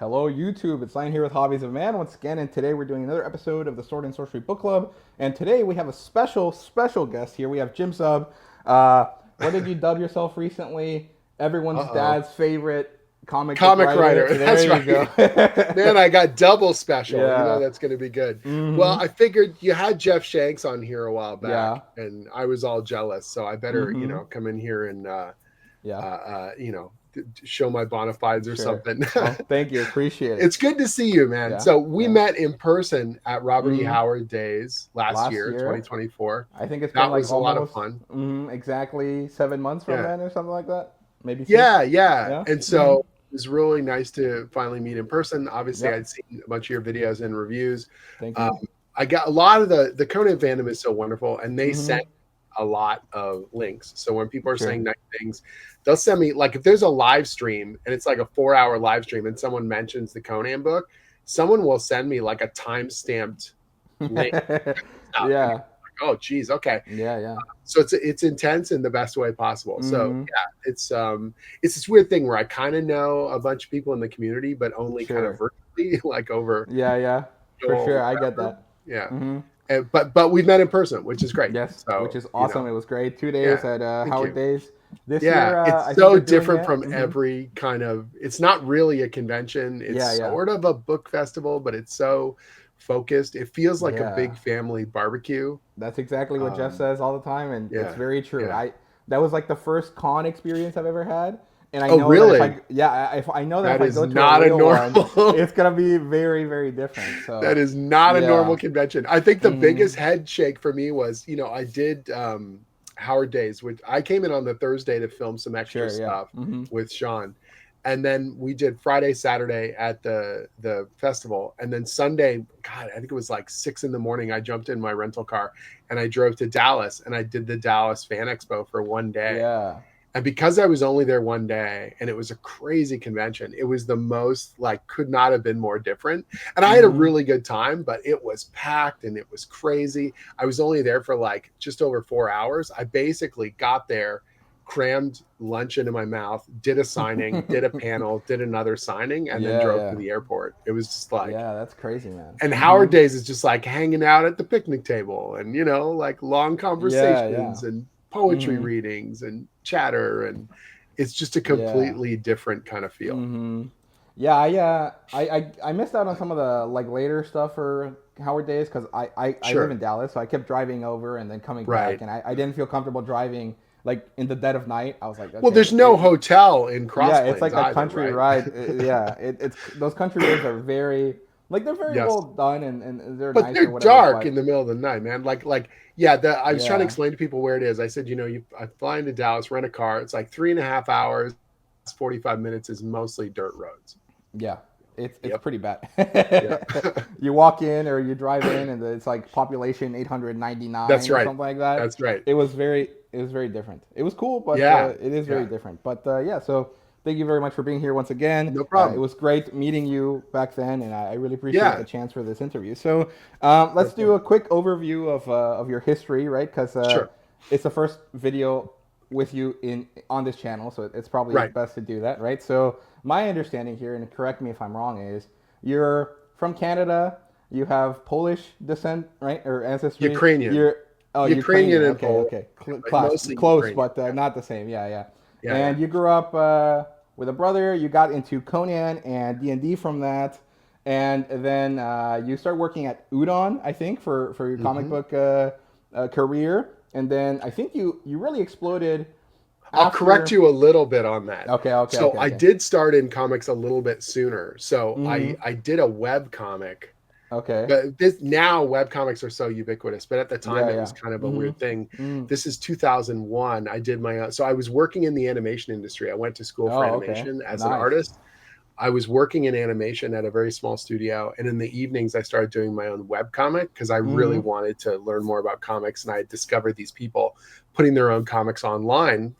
Hello, YouTube. It's Lion here with Hobbies of Man once again, and today we're doing another episode of the Sword and Sorcery Book Club. And today we have a special guest here. We have Jim Sub. What did you dub yourself recently? Everyone's dad's favorite comic book Comic writer. There That's you right. go. Man, I got double special. Yeah. You know that's going to be good. Mhm. Well, I figured you had Jeff Shanks on here a while back, Yeah. and I was all jealous. So I better, Mhm. come in here and, Yeah. show my bona fides or Sure. something. Well, thank you. Appreciate it. It's good to see you, man. Yeah. So we Yeah. met in person at Robert E. Mhm. Howard Days last Last year, year. 2024. I think it's That been like was a lot of almost fun. exactly 7 months from Yeah. then or something like that. Maybe. 6. Yeah. Yeah. And so it was really nice to finally meet in person. Obviously, Yep. I'd seen a bunch of your videos and reviews. Thank you. I got a lot of the Conan fandom is so wonderful, and they Mhm. send a lot of links. So when people are Sure. saying nice things, they'll send me, like, if there's a live stream and it's like a 4-hour live stream and someone mentions the Conan book, someone will send me like a time-stamped link. Yeah. Like, oh geez, okay. Yeah. So it's intense in the best way possible. So Mhm. yeah, it's this weird thing where I kind of know a bunch of people in the community, but only kind of Sure. virtually, like over Yeah. For sure, I get that. yeah. Hmm. But we've met in person, which is great. Yes, So, which is awesome. It was great. 2 days yeah, at thank Howard you. Days. This Yeah, year, I it's think so they're doing different it. from Mhm. every kind of. It's not really a convention. It's Yeah. sort of a book festival, but it's so focused. It feels like a Yeah. big family barbecue. That's exactly what Jeff Um, says all the time, and it's yeah, very true. yeah. That was like the first con experience I've ever had, and I Oh, know really? that if I know that That if I is go to not a a real one, normal. it's gonna be very different. So That is not a normal yeah. convention. I think the Hmm. biggest head shake for me was, I did Howard Days, which I came in on the Thursday to film some extra Sure. Yeah. stuff Hmm. with Shawn. And then we did Friday, Saturday at the festival. And then Sunday, God, I think it was like 6 a.m. I jumped in my rental car and I drove to Dallas and I did the Dallas Fan Expo for one day. Yeah. And because I was only there one day and it was a crazy convention, it was the most, like, could not have been more different. And I had a Hmm. really good time, but it was packed and it was crazy. I was only there for like just over 4 hours. I basically got there, crammed lunch into my mouth, did a signing, did a panel, did another signing, and then drove to Yeah. the airport. It was just like, Yeah, that's crazy, man. and Hmm. Howard Days is just like hanging out at the picnic table and, like long Yeah. conversations and poetry Hmm. readings and chatter. And it's just a Yeah. completely different kind of feel. Hmm. Yeah, I missed out on some of the like later stuff for Howard Days because I live Sure. in Dallas, so I kept driving over and then coming Right. back, and I didn't feel comfortable driving like in the dead of night. I was like, Well, okay, there's no hotel in Cross yeah, it's Plains like a either, country right? ride. Yeah, it's those country roads are very like they're very Yes. well done and they're But nice or they're whatever, dark in but the middle of the night, man. Yeah, I was trying to yeah, explain to people where it is. I said, I fly into Dallas, rent a car. It's like 3.5 hours, 45 minutes is mostly dirt roads. yeah. It's Yep. pretty bad. Yep. You walk in or you drive in and it's like population 899 That's or right. something like that. That's right. It was very different. It was cool, but Yeah. it is very Yeah. different. But yeah, so thank you very much for being here once again. No It problem. was great meeting you back then, and I really appreciate Yeah. the chance for this interview. So let's do Okay. a quick overview of your history, right? Because Sure. it's the first video with you on this channel, so it's probably Right. best to do that, right? So my understanding here, and correct me if I'm wrong, is you're from Canada. You have Polish descent, right, or ancestry. Ukrainian. You're Ukrainian and Okay, Polish, okay. but Class mostly close, Ukrainian. but not the same. Yeah. Yeah. And you grew up with a brother. You got into Conan and D&D from that, and then you start working at Udon, I think, for your comic Mhm. book career. And then I think you really exploded. I'll After... correct you a little bit on that. Okay. So I did start in comics a little bit sooner. So Mhm. I did a web comic. Okay. But now web comics are so ubiquitous, but at the time it was kind of a weird thing. Mm. This is 2001. I did my so I was working in the animation industry. I went to school for animation as an artist. I was working in animation at a very small studio, and in the evenings I started doing my own web comic because I really wanted to learn more about comics, and I had discovered these people putting their own comics online,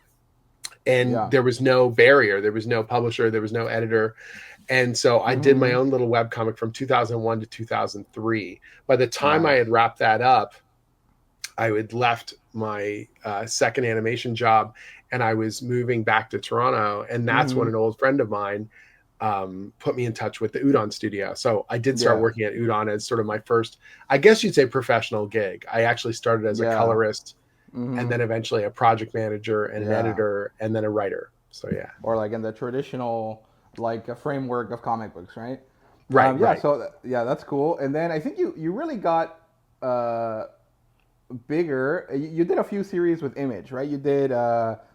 and there was no barrier, there was no publisher, there was no editor. And so I did my own little web comic from 2001 to 2003. By the time I had wrapped that up, I had left my second animation job and I was moving back to Toronto. And that's when an old friend of mine put me in touch with the Udon studio. So I did start working at Udon as sort of my first, I guess you'd say, professional gig. I actually started as a colorist, and then eventually a project manager and an editor, and then a writer. So or like in the traditional like a framework of comic books, right? Right. Yeah. So that's cool. And then I think you really got bigger. You did a few series with Image, right? You did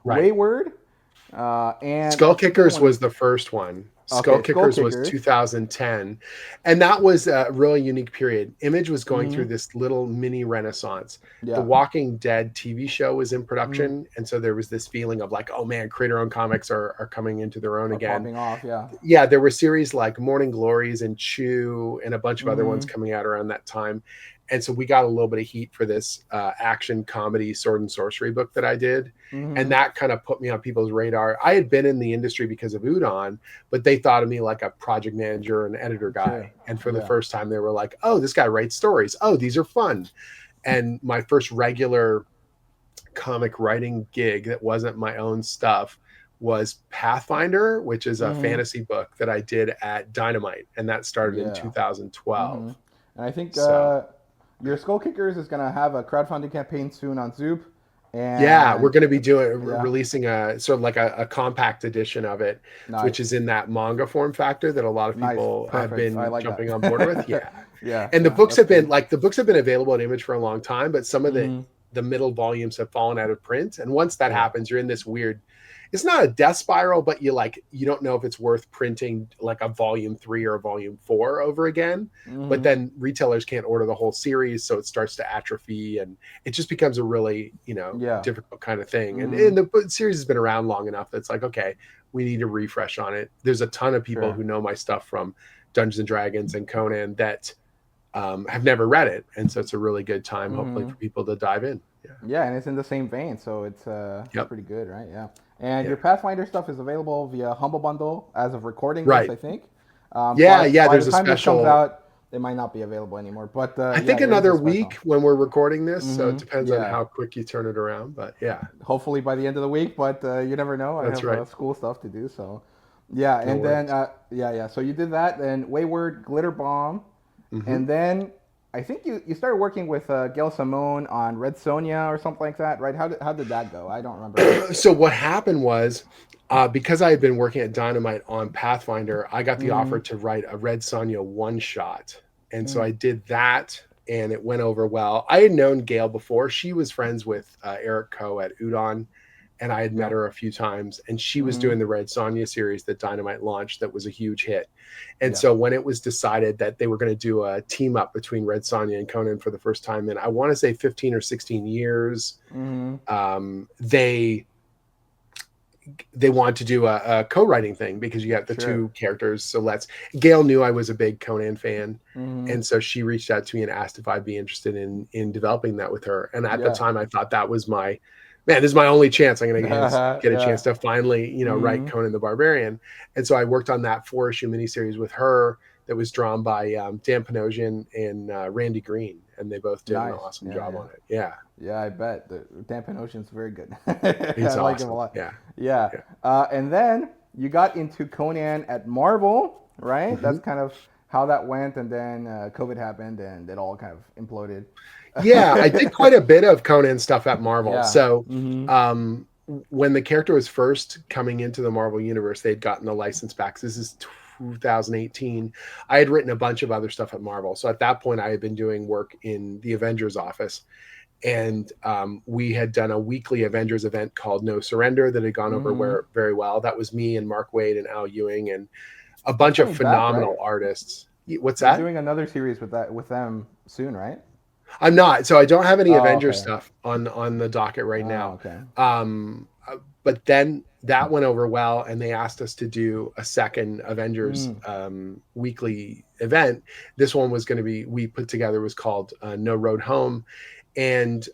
Wayward, and Skull Kickers was the first one. Skull Kickers was 2010, and that was a really unique period. Image was going through this little mini renaissance. The Walking Dead TV show was in production, and so there was this feeling of like, oh man, creator-owned comics are coming into their own again. Popping off, there were series like Morning Glories and Chew and a bunch of other ones coming out around that time. And so we got a little bit of heat for this action comedy sword and sorcery book that I did. And that kind of put me on people's radar. I had been in the industry because of Udon, but they thought of me like a project manager and editor guy. And for the first time, they were like, oh, this guy writes stories. Oh, these are fun. And my first regular comic writing gig that wasn't my own stuff was Pathfinder, which is a fantasy book that I did at Dynamite. And that started in 2012. And I think... your Skull Kickers is going to have a crowdfunding campaign soon on Zoop. And we're going to be releasing a sort of like a compact edition of it, which is in that manga form factor that a lot of people have been jumping on board with. And the books have been available in Image for a long time, but some of the middle volumes have fallen out of print. And once that happens, you're in this weird, it's not a death spiral, but you don't know if it's worth printing like a volume 3 or a volume 4 over again. But then retailers can't order the whole series, so it starts to atrophy, and it just becomes a really difficult kind of thing. And the series has been around long enough that it's like, okay, we need a refresh on it. There's a ton of people who know my stuff from Dungeons and Dragons and Conan that have never read it, and so it's a really good time, hopefully, for people to dive in. And it's in the same vein, so it's pretty good, right? And your Pathfinder stuff is available via Humble Bundle as of recording this, I think. There's a special. This comes out, it might not be available anymore, but I think another week when we're recording this, so it depends on how quick you turn it around. But hopefully by the end of the week. But you never know. I have school stuff to do, so and then So you did that, then Wayward, Glitter Bomb, and then I think you started working with Gail Simone on Red Sonja or something like that, right? How did that go? I don't remember. So what happened was, because I had been working at Dynamite on Pathfinder, I got the offer to write a Red Sonja one-shot. And so I did that, and it went over well. I had known Gail before. She was friends with Eric Coe at Udon, and I had met her a few times, and she was doing the Red Sonja series that Dynamite launched that was a huge hit. And so when it was decided that they were going to do a team up between Red Sonja and Conan for the first time in, I want to say 15 or 16 years, they wanted to do a co-writing thing because you got the two characters. So Gail knew I was a big Conan fan. And so she reached out to me and asked if I'd be interested in developing that with her. And at the time I thought that was this is my only chance. I'm going to get a chance to finally, write Conan the Barbarian. And so I worked on that 4-issue miniseries with her that was drawn by Dan Panosian and Randy Green. And they both did an awesome job on it. Yeah, I bet. Dan Panosian's very good. He's I like him a lot. And then you got into Conan at Marvel, right? That's kind of how that went. And then COVID happened and it all kind of imploded. I did quite a bit of Conan stuff at Marvel. So when the character was first coming into the Marvel universe, they'd gotten the license back. This is 2018. I had written a bunch of other stuff at Marvel. So at that point, I had been doing work in the Avengers office. And we had done a weekly Avengers event called No Surrender that had gone over very well. That was me and Mark Waid and Al Ewing and a bunch of phenomenal artists. What's that? You're doing another series with them soon, right? I'm not. So I don't have any Avengers stuff on the docket right now. But then that went over well, and they asked us to do a second Avengers weekly event. This one was going to be, we put together, was called No Road Home. And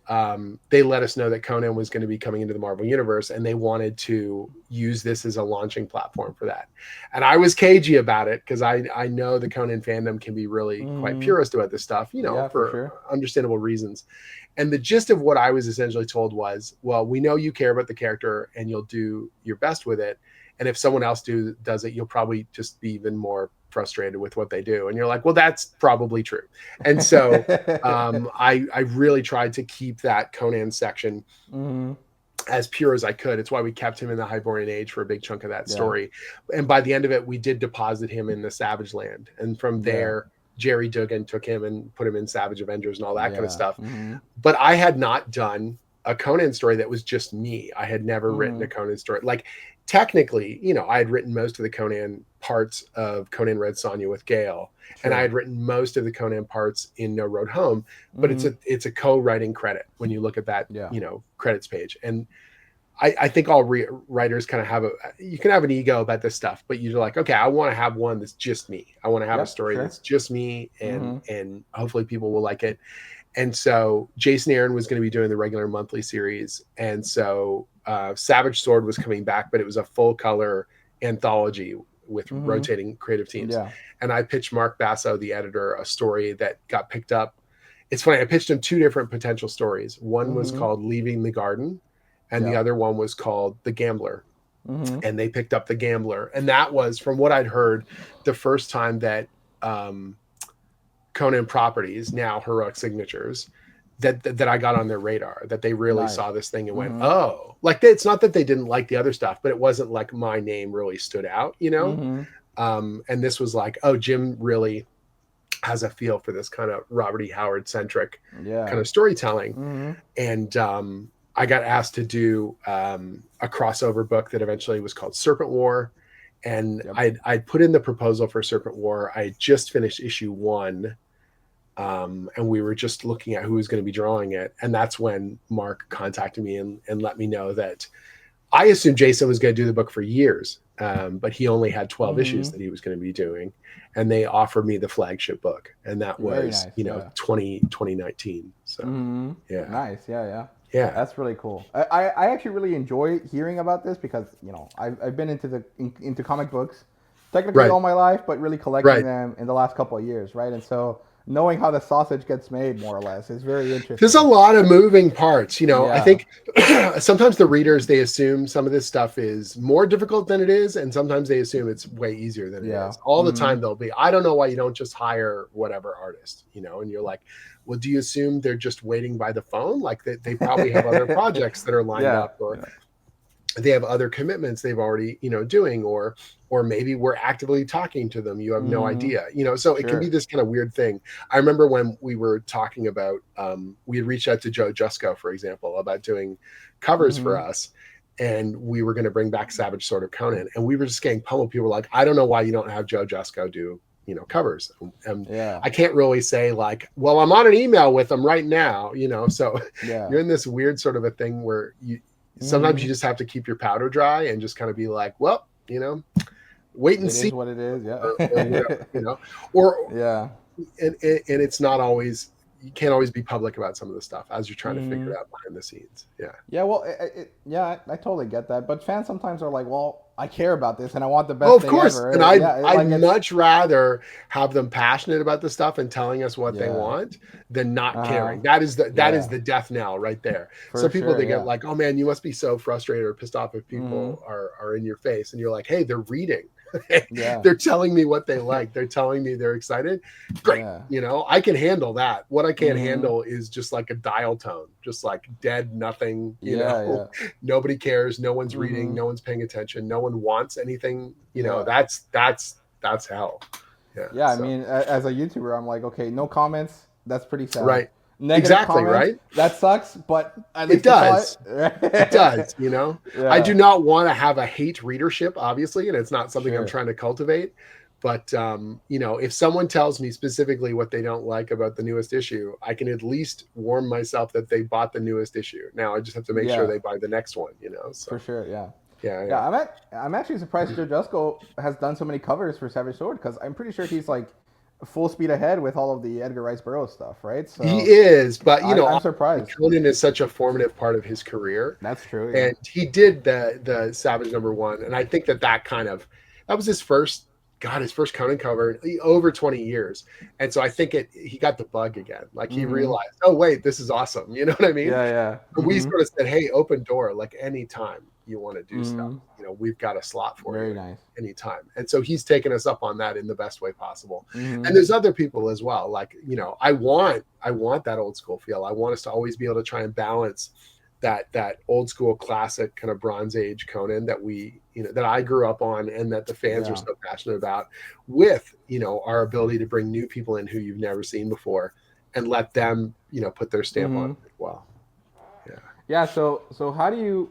they let us know that Conan was going to be coming into the Marvel Universe, and they wanted to use this as a launching platform for that. And I was cagey about it because I know the Conan fandom can be really quite purist about this stuff, for understandable reasons. And the gist of what I was essentially told was, well, we know you care about the character and you'll do your best with it. and if someone else does it, you'll probably just be even more frustrated with what they do. And you're like, well, that's probably true. And so I really tried to keep that Conan section as pure as I could. It's why we kept him in the Hyborian Age for a big chunk of that story. And by the end of it, we did deposit him in the Savage Land. And from there, Jerry Dugan took him and put him in Savage Avengers and all that kind of stuff. But I had not done a Conan story that was just me. I had never written a Conan story. Like, technically, you know, I had written most of the Conan parts of Conan Red Sonja with Gale, and I had written most of the Conan parts in No Road Home, but it's a co-writing credit when you look at that, you know, credits page. And I think all writers kind of you can have an ego about this stuff, but you're like, okay, I want to have one that's just me. I want to have a story that's just me, and hopefully people will like it. And so Jason Aaron was going to be doing the regular monthly series. And so Savage Sword was coming back, but it was a full color anthology with rotating creative teams. And I pitched Mark Basso, the editor, a story that got picked up. It's funny. I pitched him 2 different potential stories. One was called Leaving the Garden, and the other one was called The Gambler. And they picked up The Gambler. And that was, from what I'd heard, the first time that Conan Properties, now Heroic Signatures, that I got on their radar, that they really saw this thing and went, oh, like, it's not that they didn't like the other stuff, but it wasn't like my name really stood out, you know? And this was like, oh, Jim really has a feel for this kind of Robert E. Howard centric kind of storytelling. And I got asked to do a crossover book that eventually was called Serpent War. And I'd put in the proposal for Serpent War. I had just finished issue 1. And we were just looking at who was going to be drawing it. And that's when Mark contacted me and let me know that I assumed Jason was going to do the book for years. But he only had 12 issues that he was going to be doing. And they offered me the flagship book. And that was, 2019. So, Nice. Yeah. That's really cool. I actually really enjoy hearing about this because, you know, I've been into comic books technically all my life, but really collecting them in the last couple of years, right? And so knowing how the sausage gets made, more or less, is very interesting. There's a lot of moving parts, you know. I think sometimes the readers, they assume some of this stuff is more difficult than it is, and sometimes they assume it's way easier than it is. All the time they'll be, I don't know why you don't just hire whatever artist, you know, and you're like, well, do you assume they're just waiting by the phone? Like they probably have other projects that are lined up, or they have other commitments they've already, you know, doing, or maybe we're actively talking to them. You have no idea, you know, so it can be this kind of weird thing. I remember when we were talking about, we had reached out to Joe Jusko, for example, about doing covers for us. And we were going to bring back Savage Sword of Conan. And we were just getting pummeled. People were like, I don't know why you don't have Joe Jusko do, you know, covers. And I can't really say like, well, I'm on an email with them right now, you know, so you're in this weird sort of a thing where sometimes you just have to keep your powder dry and just kind of be like, well, you know, wait and see what it is. You know, and it's not always, you can't always be public about some of the stuff as you're trying to figure it out behind the scenes. Well, I totally get that. But fans sometimes are like, well, I care about this and I want the best. Oh, of course. Ever. And I'd much rather have them passionate about the stuff and telling us what they want than not caring. That is the death knell right there. Some people, they get like, oh man, you must be so frustrated or pissed off if people are in your face. And you're like, hey, they're reading. They're telling me what they like. They're telling me they're excited. Great. You know, I can handle that. What I can't handle is just like a dial tone, just like dead nothing, you know, nobody cares. No one's reading. No one's paying attention. No one wants anything, you know, that's hell. I mean, as a YouTuber, I'm like, okay, no comments. That's pretty sad. Right. Negative comments, that sucks, but at least it does. It does, you know. I do not want to have a hate readership, obviously, and it's not something I'm trying to cultivate. But you know, if someone tells me specifically what they don't like about the newest issue, I can at least warn myself that they bought the newest issue. Now I just have to make sure they buy the next one, you know. So. For sure, I'm actually surprised Joe Jusko has done so many covers for Savage Sword, because I'm pretty sure he's like full speed ahead with all of the Edgar Rice Burroughs stuff, right? So he is, but you know, I'm surprised. Conan is such a formative part of his career. That's true. And he did the Savage #1, and I think that was his first Conan cover in over 20 years. And so I think he got the bug again. Like he realized, oh wait, this is awesome. You know what I mean? Yeah. We sort of said, hey, open door, like anytime. you want to do stuff, we've got a slot for Very you nice. anytime. And so he's taken us up on that in the best way possible. Mm-hmm. And there's other people as well. Like, I want that old school feel. I want us to always be able to try and balance that old school classic kind of Bronze Age Conan that that I grew up on and that the fans are so passionate about, with, our ability to bring new people in who you've never seen before and let them, put their stamp on it as well. Yeah. So how do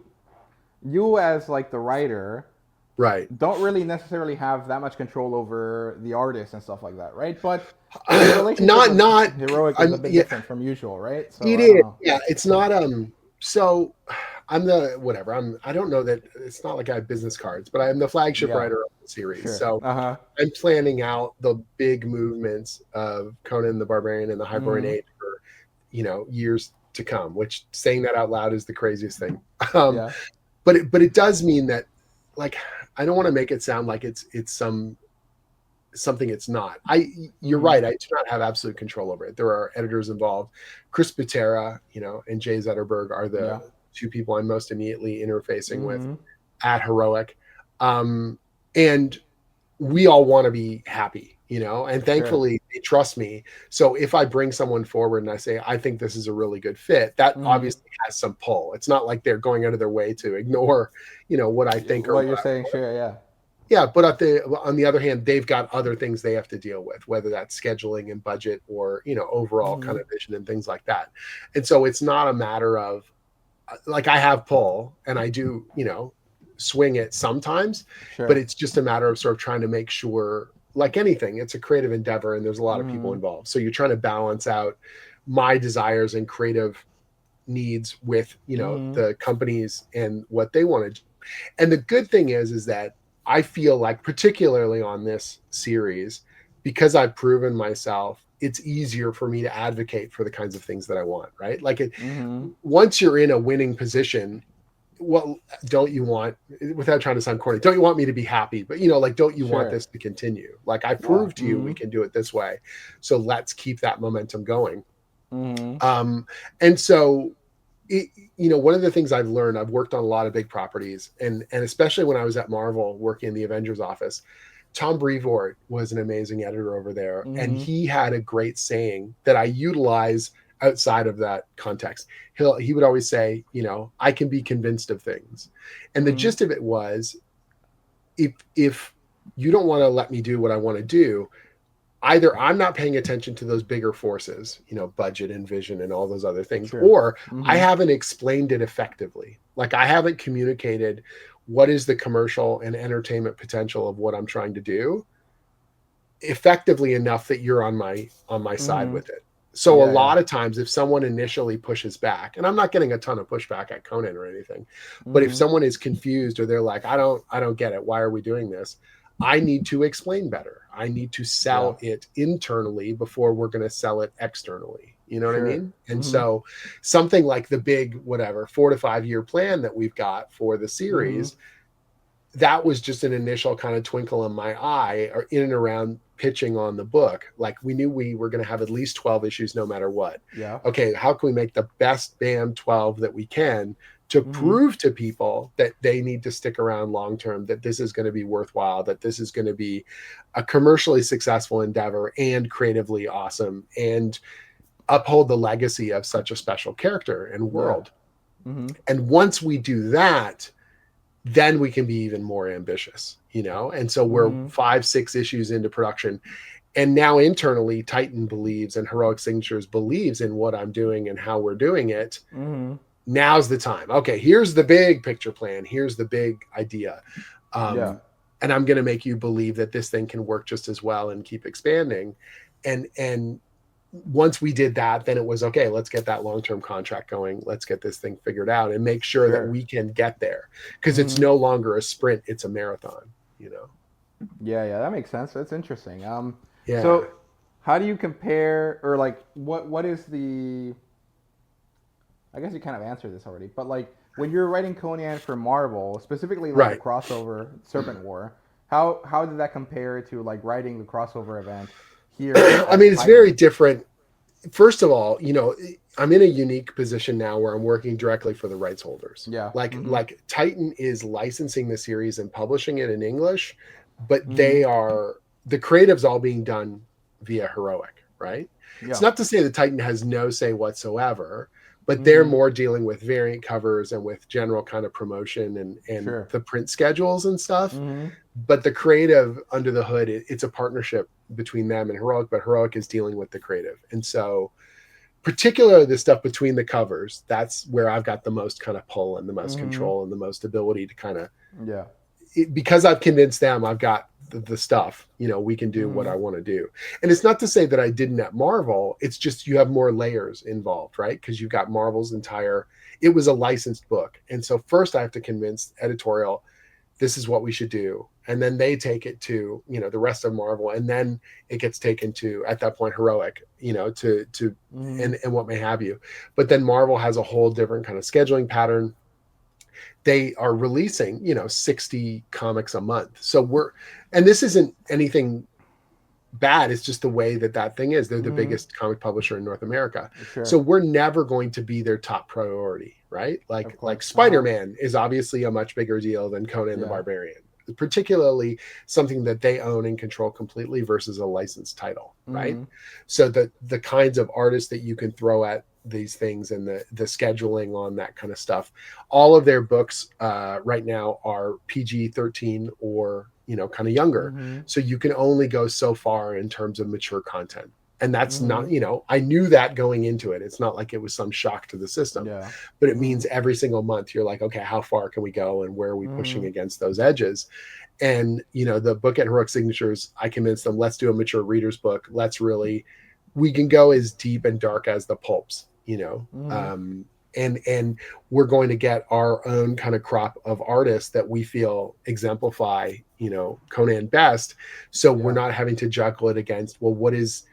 you as like the writer, right, don't really necessarily have that much control over the artist and stuff like that, right? But not heroic is a bit different from usual, right? So it is. Yeah, it's not so I'm the whatever. I don't know that it's not like I have business cards, but I'm the flagship writer of the series. Sure. So I'm planning out the big movements of Conan the Barbarian and the Hyborian Age for, years to come, which saying that out loud is the craziest thing. But it does mean that, like, I don't want to make it sound like it's something it's not. You're right. I do not have absolute control over it. There are editors involved. Chris Butera, and Jay Zetterberg are the two people I'm most immediately interfacing with at Heroic. And we all want to be happy, and thankfully they trust me. So if I bring someone forward and I say, I think this is a really good fit, that obviously has some pull. It's not like they're going out of their way to ignore, what I think or what you're saying. Sure. Yeah. Yeah, but on the other hand, they've got other things they have to deal with, whether that's scheduling and budget or, overall kind of vision and things like that. And so it's not a matter of, like, I have pull and I do, swing it sometimes, but it's just a matter of sort of trying to make sure, like anything, it's a creative endeavor and there's a lot of people involved. So you're trying to balance out my desires and creative needs with, the companies and what they want to do. And the good thing is that I feel like, particularly on this series, because I've proven myself, it's easier for me to advocate for the kinds of things that I want, right? Like once you're in a winning position, what don't you want, without trying to sound corny, don't you want me to be happy? But, don't you want this to continue? Like, I proved to you we can do it this way. So let's keep that momentum going. And so one of the things I've learned, I've worked on a lot of big properties, and especially when I was at Marvel working in the Avengers office, Tom Brevoort was an amazing editor over there. And he had a great saying that I utilize outside of that context. He would always say, I can be convinced of things. And the gist of it was, if you don't want to let me do what I want to do, either I'm not paying attention to those bigger forces, budget and vision and all those other things, or I haven't explained it effectively. Like, I haven't communicated what is the commercial and entertainment potential of what I'm trying to do effectively enough that you're on my side with it. So a lot of times, if someone initially pushes back, and I'm not getting a ton of pushback at Conan or anything, but if someone is confused or they're like, I don't get it, why are we doing this? I need to explain better. I need to sell it internally before we're going to sell it externally. You know what I mean? And so something like the big, 4 to 5 year plan that we've got for the series, that was just an initial kind of twinkle in my eye, or in and around pitching on the book. Like, we knew we were going to have at least 12 issues no matter what. Yeah. Okay, how can we make the best damn 12 that we can to prove to people that they need to stick around long term, that this is going to be worthwhile, that this is going to be a commercially successful endeavor and creatively awesome, and uphold the legacy of such a special character and world. And once we do that, then we can be even more ambitious, And so we're 5, 6 issues into production. And now internally, Titan believes, and Heroic Signatures believes in what I'm doing and how we're doing it. Now's the time. Okay, here's the big picture plan. Here's the big idea. And I'm going to make you believe that this thing can work just as well and keep expanding. And once we did that, then it was, okay, let's get that long-term contract going. Let's get this thing figured out and make sure that we can get there, because it's no longer a sprint, it's a marathon, Yeah, that makes sense. That's interesting. So how do you compare, or like, what is the, I guess you kind of answered this already, but like, when you're writing Conan for Marvel, specifically like the crossover Serpent War, how did that compare to like writing the crossover event here? I mean, it's very different. first of all, I'm in a unique position now where I'm working directly for the rights holders. Yeah. Like Titan is licensing the series and publishing it in English, but Mm-hmm. the creative's all being done via Heroic, right? It's Yeah. not to say that Titan has no say whatsoever, but they're Mm-hmm. more dealing with variant covers and with general kind of promotion and Sure. the print schedules and stuff. Mm-hmm. But the creative under the hood, it's a partnership between them and Heroic, but Heroic is dealing with the creative. And so particularly the stuff between the covers, that's where I've got the most kind of pull and the most Mm-hmm. control and the most ability to kind of, Yeah. because I've convinced them I've got the stuff, we can do what Mm-hmm. I want to do. And it's not to say that I didn't at Marvel. It's just you have more layers involved, right? Because you've got Marvel's it was a licensed book. And so first I have to convince editorial, this is what we should do. And then they take it to, the rest of Marvel. And then it gets taken to, at that point, Heroic, Mm-hmm. and what may have you. But then Marvel has a whole different kind of scheduling pattern. They are releasing, 60 comics a month. And this isn't anything bad. It's just the way that thing is. They're the biggest comic publisher in North America. Sure. So we're never going to be their top priority, right? Like Spider-Man is obviously a much bigger deal than Conan the Barbarian, particularly something that they own and control completely versus a licensed title, right? So the kinds of artists that you can throw at these things and the scheduling on that kind of stuff, all of their books right now are PG-13 or kind of younger. So you can only go so far in terms of mature content. And that's not, I knew that going into it. It's not like it was some shock to the system, but it means every single month you're like, okay, how far can we go and where are we pushing against those edges? And, the book at Heroic Signatures, I convinced them, let's do a mature reader's book. We can go as deep and dark as the pulps, and we're going to get our own kind of crop of artists that we feel exemplify, Conan best. So we're not having to juggle it against, well, what is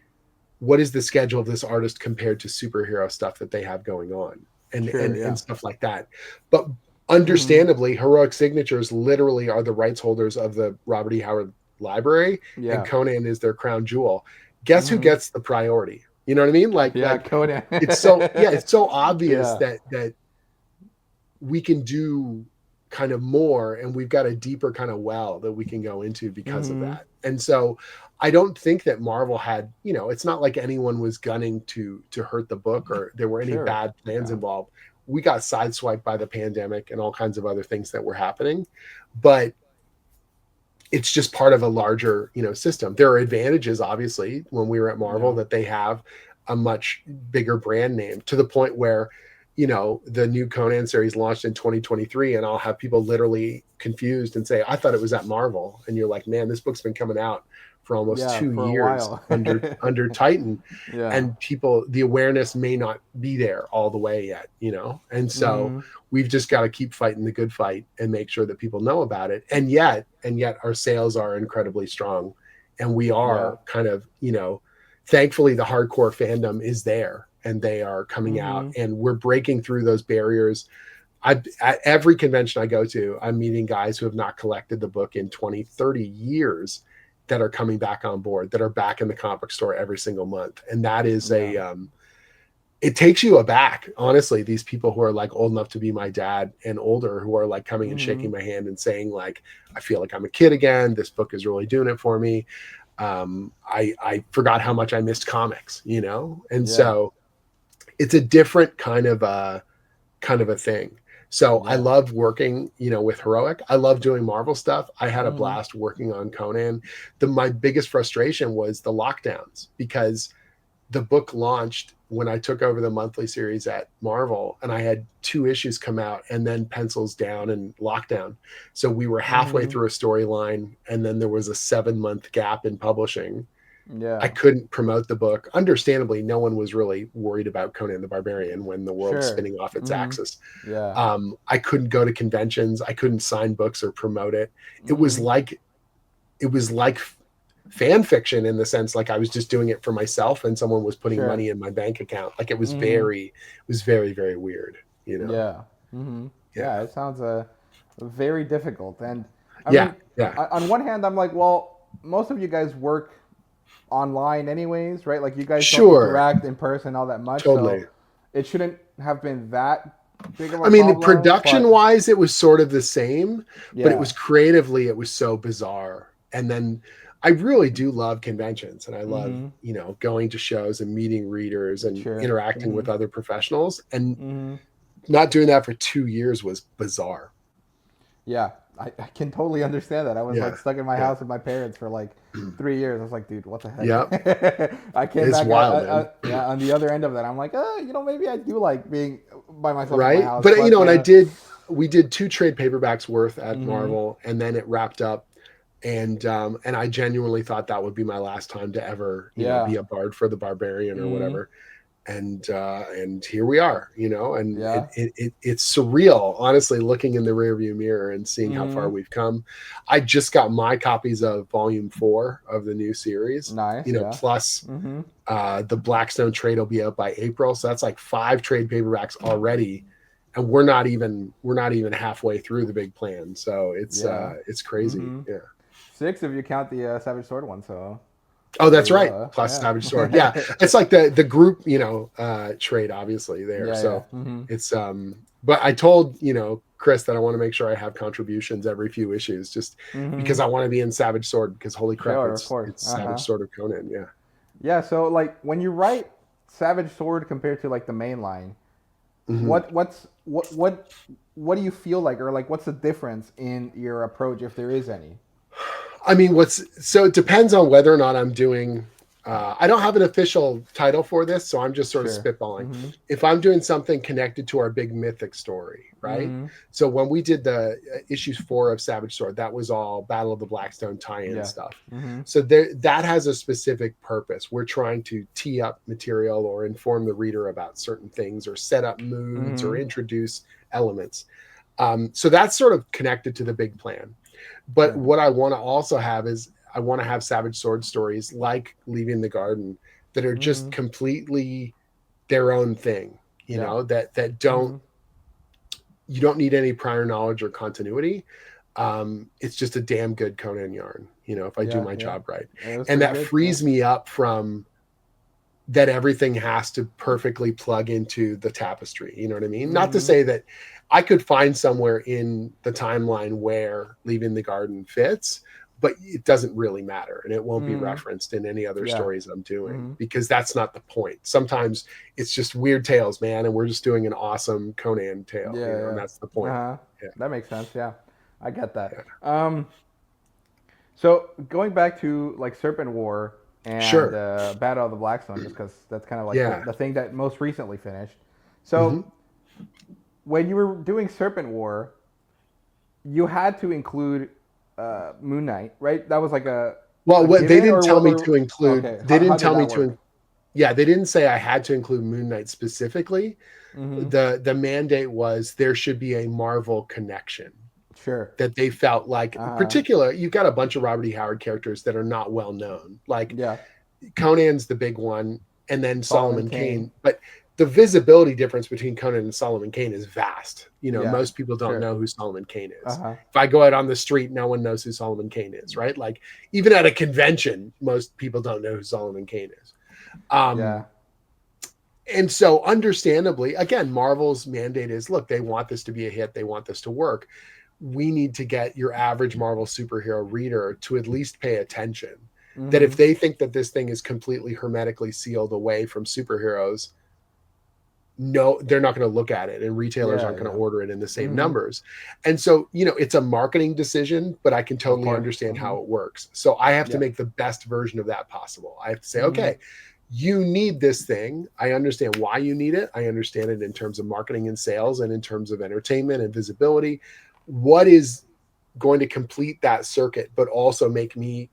the schedule of this artist compared to superhero stuff that they have going on and stuff like that. But understandably, Heroic Signatures literally are the rights holders of the Robert E. Howard Library, and Conan is their crown jewel. Guess who gets the priority? You know what I mean? Like Conan. it's so obvious that we can do kind of more, and we've got a deeper kind of well that we can go into because of that. And so I don't think that Marvel had, it's not like anyone was gunning to hurt the book or there were any bad plans involved. We got sideswiped by the pandemic and all kinds of other things that were happening, but it's just part of a larger, system. There are advantages, obviously, when we were at Marvel that they have a much bigger brand name to the point where, the new Conan series launched in 2023, and I'll have people literally confused and say, I thought it was at Marvel. And you're like, man, this book's been coming out for almost 2 years under Titan. And people, the awareness may not be there all the way yet, And so we've just got to keep fighting the good fight and make sure that people know about it. And yet our sales are incredibly strong. And we are kind of, thankfully the hardcore fandom is there and they are coming out and we're breaking through those barriers. At every convention I go to, I'm meeting guys who have not collected the book in 20, 30 years that are coming back on board, that are back in the comic store every single month. And that is it takes you aback, honestly, these people who are like old enough to be my dad and older, who are like coming and shaking my hand and saying like, I feel like I'm a kid again. This book is really doing it for me. I forgot how much I missed comics, And so it's a different kind of a thing. So I love working, with Heroic. I love doing Marvel stuff. I had a blast working on Conan. My biggest frustration was the lockdowns, because the book launched when I took over the monthly series at Marvel, and I had 2 issues come out and then pencils down and lockdown. So we were halfway through a storyline, and then there was a 7-month gap in publishing. I couldn't promote the book. Understandably, no one was really worried about Conan the Barbarian when the world's spinning off its axis. I couldn't go to conventions. I couldn't sign books or promote it. It was like fan fiction, in the sense like I was just doing it for myself and someone was putting money in my bank account. Like it was very, very weird, Yeah, it sounds very difficult. And I mean, on one hand, I'm like, well, most of you guys work online anyways, right? Like you guys don't Sure. interact in person all that much. Totally. So it shouldn't have been that big of a I mean, problem. production-wise, it was sort of the same, but it Yeah. was creatively, it was so bizarre. And then I really do love conventions, and I love, you know, going to shows and meeting readers and interacting with other professionals. And not doing that for 2 years was bizarre. Yeah, I can totally understand that. I was like stuck in my house with my parents for like 3 years. I was like, dude, what the heck? Yeah. I came It's back wild, yeah, on the other end of that. I'm like, you know, maybe I do like being by myself right? in my house. But you know, and we did 2 trade paperbacks worth at Marvel, and then it wrapped up. And I genuinely thought that would be my last time to ever, you know, be a bard for the Barbarian or whatever. And here we are, you know, and it's surreal, honestly, looking in the rearview mirror and seeing how far we've come. I just got my copies of Volume 4 of the new series, you know, plus the Blackstone trade will be out by April, so that's like 5 trade paperbacks already, and we're not even halfway through the big plan. So it's crazy. 6 if you count the Savage Sword one. So. Oh, that's right. Plus Savage Sword. Yeah. It's like the group, you know, trade obviously there. It's but I told, you know, Chris that I want to make sure I have contributions every few issues just because I want to be in Savage Sword, because holy crap, it's Savage Sword of Conan. Yeah. Yeah. So like when you write Savage Sword compared to like the main line, what do you feel like, or like what's the difference in your approach, if there is any? I mean, so it depends on whether or not I'm doing, I don't have an official title for this, so I'm just sort of spitballing. If I'm doing something connected to our big mythic story, right? So when we did the issues 4 of Savage Sword, that was all Battle of the Blackstone tie-in stuff. So that has a specific purpose. We're trying to tee up material or inform the reader about certain things, or set up moods, or introduce elements. So that's sort of connected to the big plan. But what I want to also have is, I want to have Savage Sword stories like Leaving the Garden that are just completely their own thing, you know, that don't, you don't need any prior knowledge or continuity. It's just a damn good Conan yarn, you know, if I do my job right. And that frees me up from that everything has to perfectly plug into the tapestry. You know what I mean? Not to say that I could find somewhere in the timeline where Leaving the Garden fits, but it doesn't really matter. And it won't be referenced in any other stories I'm doing, because that's not the point. Sometimes it's just weird tales, man. And we're just doing an awesome Conan tale. You know, and that's the point. That makes sense. Yeah, I get that. So going back to like Serpent War and Battle of the Blackstone, just because that's kind of like the thing that most recently finished. So when you were doing Serpent War, you had to include Moon Knight, right? That was like a they didn't tell me to include. Okay. They didn't tell me to. Yeah, they didn't say I had to include Moon Knight specifically. The mandate was there should be a Marvel connection. Sure. That they felt like, particular, you've got a bunch of Robert E. Howard characters that are not well known. Like Conan's the big one, and then Solomon Kane. But the visibility difference between Conan and Solomon Kane is vast. You know, most people don't know who Solomon Kane is. If I go out on the street, no one knows who Solomon Kane is, right? Like even at a convention, most people don't know who Solomon Kane is. And so understandably, again, Marvel's mandate is, look, they want this to be a hit. They want this to work. We need to get your average Marvel superhero reader to at least pay attention. That if they think that this thing is completely hermetically sealed away from superheroes, no, they're not going to look at it, and retailers aren't going to order it in the same numbers. And so, you know, it's a marketing decision, but I can totally understand how it works. So I have to make the best version of that possible. I have to say, okay, you need this thing. I understand why you need it. I understand it in terms of marketing and sales, and in terms of entertainment and visibility. What is going to complete that circuit, but also make me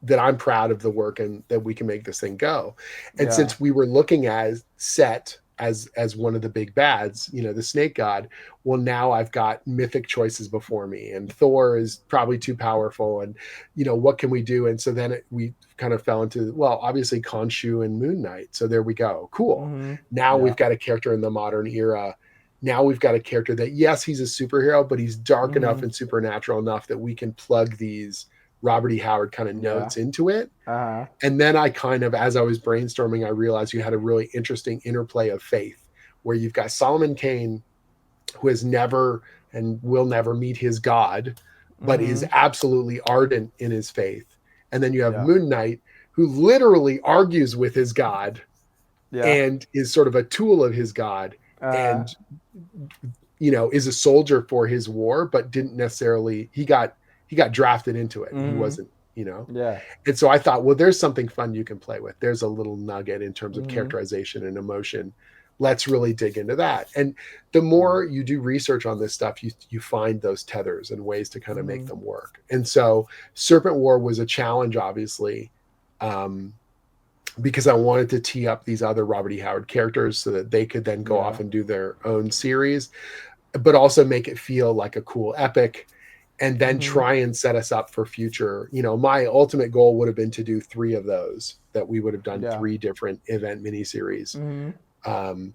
that I'm proud of the work and that we can make this thing go. And since we were looking at Set as one of the big bads, you know, the snake god, well, now I've got mythic choices before me, and Thor is probably too powerful, and, you know, what can we do? And so then we kind of fell into, well, obviously Khonshu and Moon Knight. So there we go. Cool. Now we've got a character in the modern era. Now we've got a character that, yes, he's a superhero, but he's dark enough and supernatural enough that we can plug these Robert E. Howard kind of notes into it. And then I kind of, as I was brainstorming, I realized you had a really interesting interplay of faith, where you've got Solomon Kane, who has never and will never meet his God, but is absolutely ardent in his faith. And then you have Moon Knight, who literally argues with his God and is sort of a tool of his God, and is a soldier for his war, but didn't necessarily, he got drafted into it. He wasn't, And so I thought, well, there's something fun you can play with. There's a little nugget in terms of characterization and emotion. Let's really dig into that. And the more you do research on this stuff, you find those tethers and ways to kind of make them work. And so Serpent War was a challenge, obviously, because I wanted to tee up these other Robert E. Howard characters so that they could then go off and do their own series, but also make it feel like a cool epic, and then try and set us up for future. My ultimate goal would have been to do 3 of those, that we would have done 3 different event miniseries. And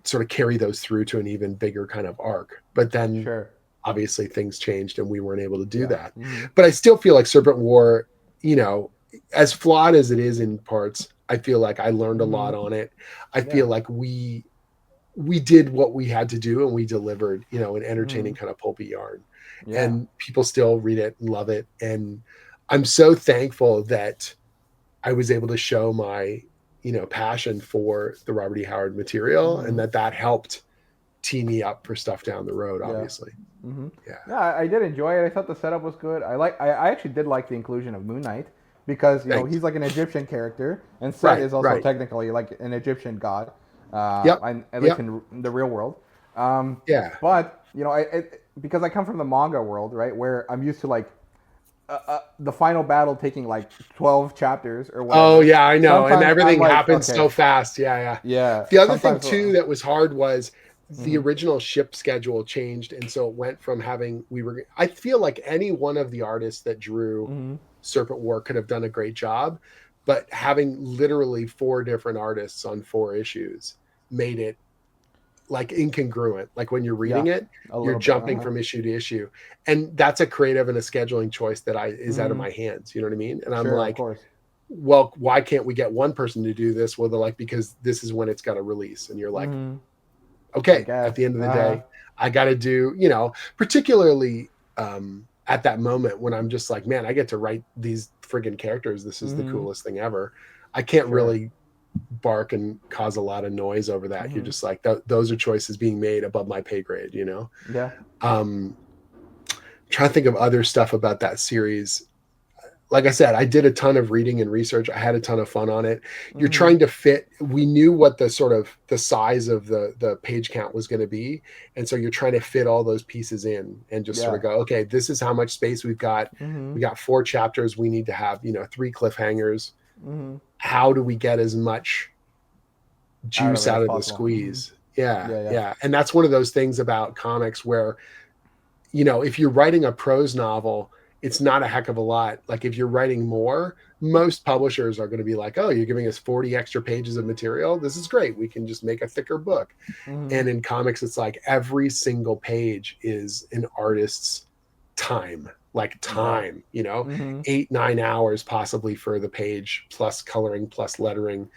sort of carry those through to an even bigger kind of arc. But then obviously things changed and we weren't able to do that. But I still feel like Serpent War, as flawed as it is in parts, I feel like I learned a lot on it. I feel like we did what we had to do, and we delivered, an entertaining kind of pulpy yarn. And people still read it and love it. And I'm so thankful that I was able to show my passion for the Robert E. Howard material, and that helped tee me up for stuff down the road, obviously. I did enjoy it. I thought the setup was good. I actually did like the inclusion of Moon Knight, because he's like an Egyptian character, and Set is also technically like an Egyptian god, at least in the real world. But because I come from the manga world, right, where I'm used to like the final battle taking like 12 chapters or whatever. Oh yeah, I know. Sometimes and everything happens so fast. Yeah. The other thing too that was hard was the original ship schedule changed, and so it went from having I feel like any one of the artists that drew Serpent War could have done a great job, but having literally 4 different artists on 4 issues made it like incongruent. Like when you're reading it, you're jumping from issue to issue, and that's a creative and a scheduling choice that is out of my hands. You know what I mean? And I'm like, well, why can't we get one person to do this? Well, they're like, because this is when it's got to release, and you're like, okay, at the end of the day, I got to do, particularly at that moment when I'm just like, man, I get to write these friggin' characters. This is the coolest thing ever. I can't really bark and cause a lot of noise over that. You're just like, those are choices being made above my pay grade, trying to think of other stuff about that series. Like I said, I did a ton of reading and research. I had a ton of fun on it. You're trying to fit, we knew what the sort of the size of the page count was going to be. And so you're trying to fit all those pieces in and just sort of go, okay, this is how much space we've got. We got 4 chapters. We need to have, 3 cliffhangers. How do we get as much juice out of the squeeze? Yeah. And that's one of those things about comics where, if you're writing a prose novel, it's not a heck of a lot. Like if you're writing more, most publishers are going to be like, oh, you're giving us 40 extra pages of material. This is great. We can just make a thicker book. And in comics, it's like every single page is an artist's time, 8-9 hours possibly for the page, plus coloring, plus lettering.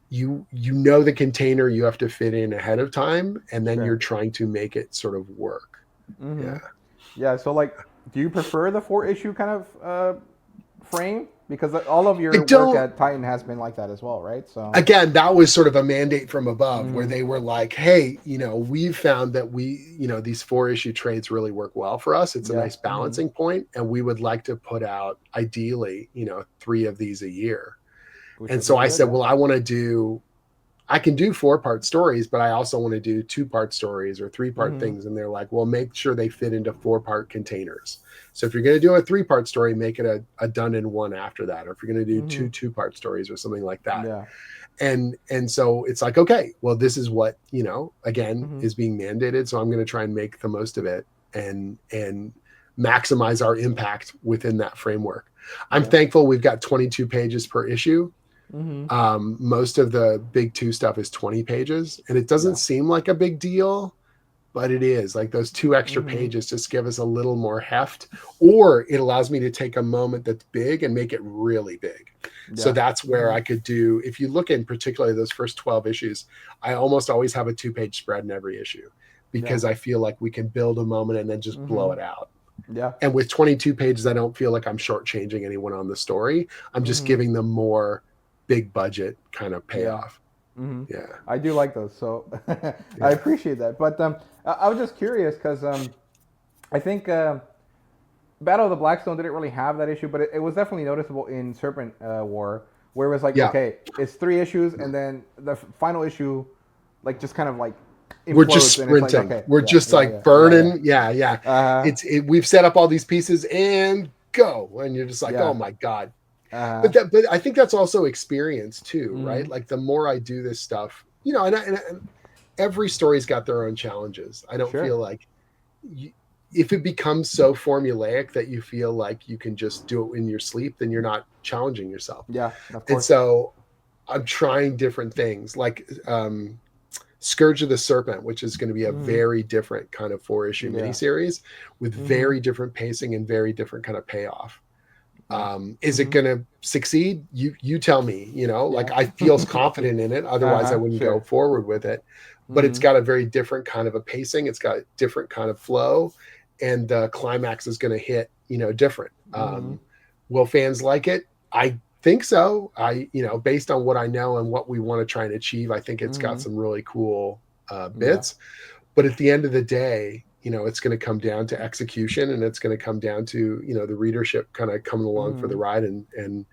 You know the container you have to fit in ahead of time, and then you're trying to make it sort of work. So like, do you prefer the 4-issue kind of frame? Because all of your work at Titan has been like that as well, right? So again, that was sort of a mandate from above, where they were like, hey, we've found that these 4-issue trades really work well for us. It's a nice balancing point, and we would like to put out ideally 3 of these a year. And so I said, well, I can do 4-part stories, but I also want to do 2-part stories or 3-part things. And they're like, well, make sure they fit into 4-part containers. So if you're going to do a 3-part story, make it a done in one after that. Or if you're going to do 2 2-part stories or something like that. And so it's like, okay, well, this is what, again, is being mandated. So I'm going to try and make the most of it and maximize our impact within that framework. I'm thankful we've got 22 pages per issue. Most of the big 2 stuff is 20 pages, and it doesn't seem like a big deal, but it is like those 2 extra pages just give us a little more heft, or it allows me to take a moment that's big and make it really big. So that's where I could do, if you look in particularly those first 12 issues, I almost always have a 2-page spread in every issue because I feel like we can build a moment and then just blow it out. Yeah. And with 22 pages, I don't feel like I'm shortchanging anyone on the story. I'm just giving them more big budget kind of payoff. Yeah. I do like those. So I appreciate that. But I was just curious because I think Battle of the Blackstone didn't really have that issue, but it was definitely noticeable in Serpent War, where it was like, okay, it's 3 issues, and then the final issue, like, just kind of like we're just sprinting. Like, okay, we're just burning. Yeah. We've set up all these pieces and go, and you're just like, oh my god. But I think that's also experience too, right? Like the more I do this stuff, you know, and every story's got their own challenges. I don't feel like if it becomes so formulaic that you feel like you can just do it in your sleep, then you're not challenging yourself. Yeah, of course. And so I'm trying different things, like Scourge of the Serpent, which is going to be a very different kind of 4-issue miniseries with very different pacing and very different kind of payoff. Is it going to succeed? You tell me, you know, like I feel confident in it. Otherwise I wouldn't go forward with it, but it's got a very different kind of a pacing. It's got a different kind of flow, and the climax is going to hit, you know, different. Will fans like it? I think so. You know, based on what I know and what we want to try and achieve, I think it's got some really cool bits, but at the end of the day, you know, it's going to come down to execution, and it's going to come down to, you know, the readership kind of coming along for the ride and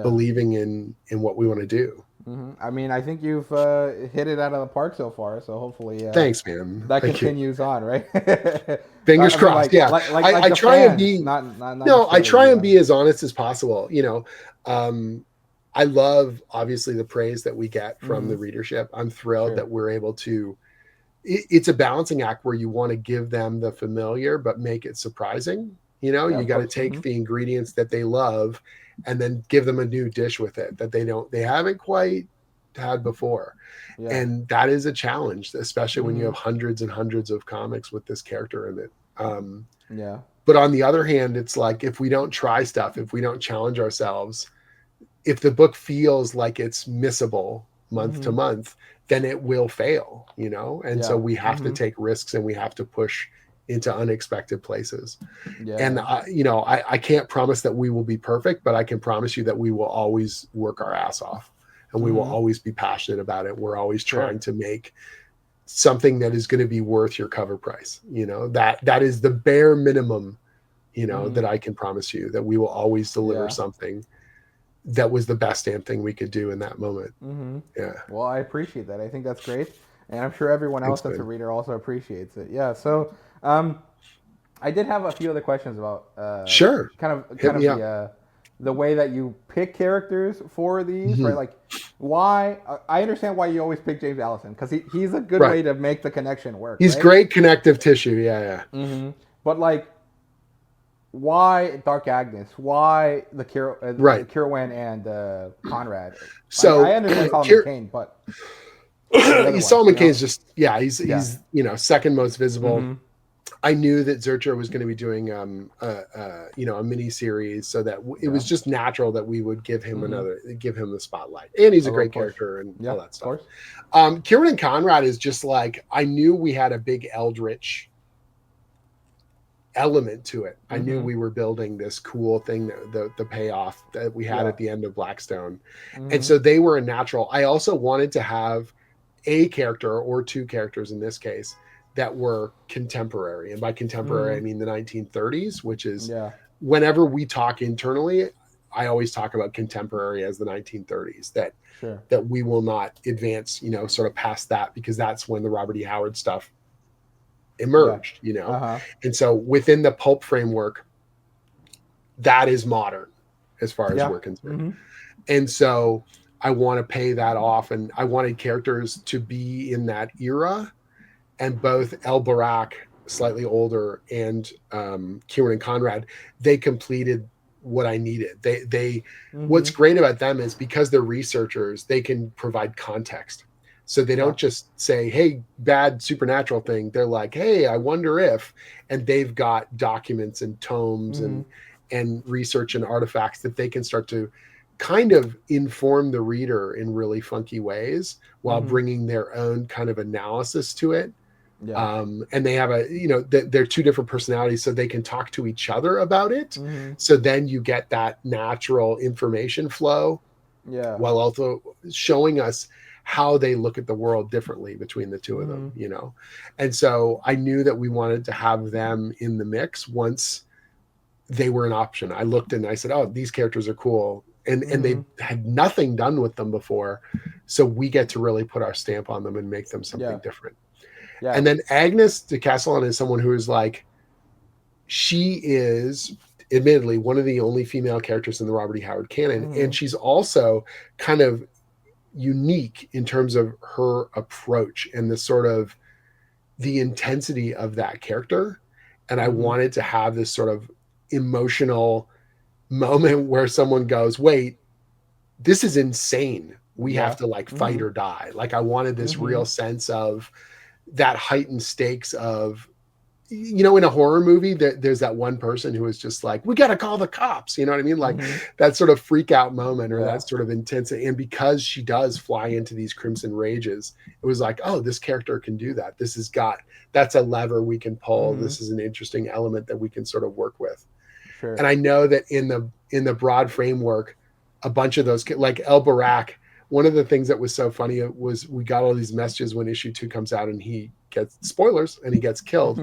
believing in what we want to do. I mean, I think you've hit it out of the park so far. So hopefully, thanks, man. That continues on, right? Fingers crossed. I try and be I try and be as honest as possible. You know, I love obviously the praise that we get from the readership. I'm thrilled that we're able to. It's a balancing act where you want to give them the familiar but make it surprising. You know, you got to take the ingredients that they love and then give them a new dish with it that they haven't quite had before. And that is a challenge, especially when you have hundreds and hundreds of comics with this character in it. But on the other hand, it's like, if we don't try stuff, if we don't challenge ourselves, if the book feels like it's missable month to month, then it will fail, you know? And so we have to take risks, and we have to push into unexpected places. And, you know, I can't promise that we will be perfect, but I can promise you that we will always work our ass off, and we will always be passionate about it. We're always trying to make something that is going to be worth your cover price. You know, that is the bare minimum, you know, that I can promise you, that we will always deliver something that was the best damn thing we could do in that moment. Well, I appreciate that. I think that's great, and I'm sure everyone else that's a reader also appreciates it. So I did have a few other questions about kind of the way that you pick characters for these, right? Like, why? I understand why you always pick James Allison, because he's a good way to make the connection work. He's great connective tissue. But like, why Dark Agnes? Why the Kirwan and Conrad? So I understand Solomon Kane, but Solomon Kane's just he's you know, second most visible. I knew that Zurcher was going to be doing you know, a mini series, so that it was just natural that we would give him the spotlight. And he's a great character and all that stuff. Kirwan and Conrad is just like, I knew we had a big eldritch element to it. I knew we were building this cool thing, the payoff that we had at the end of Blackstone. And so they were a natural. I also wanted to have a character, or 2 characters in this case, that were contemporary. And by contemporary, I mean the 1930s, which is whenever we talk internally, I always talk about contemporary as the 1930s, that we will not advance, you know, sort of past that, because that's when the Robert E. Howard stuff emerged, you know. And so within the pulp framework, that is modern as far as we're concerned. And so I want to pay that off, and I wanted characters to be in that era, and both El Barak, slightly older, and Kirwan and Conrad, they completed what I needed. They what's great about them is, because they're researchers, they can provide context. So they don't just say, hey, bad supernatural thing. They're like, hey, I wonder if, and they've got documents and tomes and research and artifacts that they can start to kind of inform the reader in really funky ways while bringing their own kind of analysis to it. And they have they're two different personalities, so they can talk to each other about it. So then you get that natural information flow, while also showing us how they look at the world differently between the two of them, And so I knew that we wanted to have them in the mix once they were an option. I looked and I said, oh, these characters are cool. And they had nothing done with them before. So we get to really put our stamp on them and make them something different. Yeah. And then Agnes de Castellan is someone who is like, she is admittedly one of the only female characters in the Robert E. Howard canon. And she's also kind of unique in terms of her approach and the sort of the intensity of that character. And I wanted to have this sort of emotional moment where someone goes, wait, this is insane. We have to like fight or die. Like I wanted this real sense of that heightened stakes of, in a horror movie there's that one person who is just like, we got to call the cops. You know what I mean? Like that sort of freak out moment or that sort of intensity. And because she does fly into these crimson rages, it was like, oh, this character can do that. That's a lever we can pull. This is an interesting element that we can sort of work with. Sure. And I know that in the broad framework, a bunch of those, like El Barak, one of the things that was so funny was we got all these messages when issue 2 comes out and he gets spoilers and he gets killed.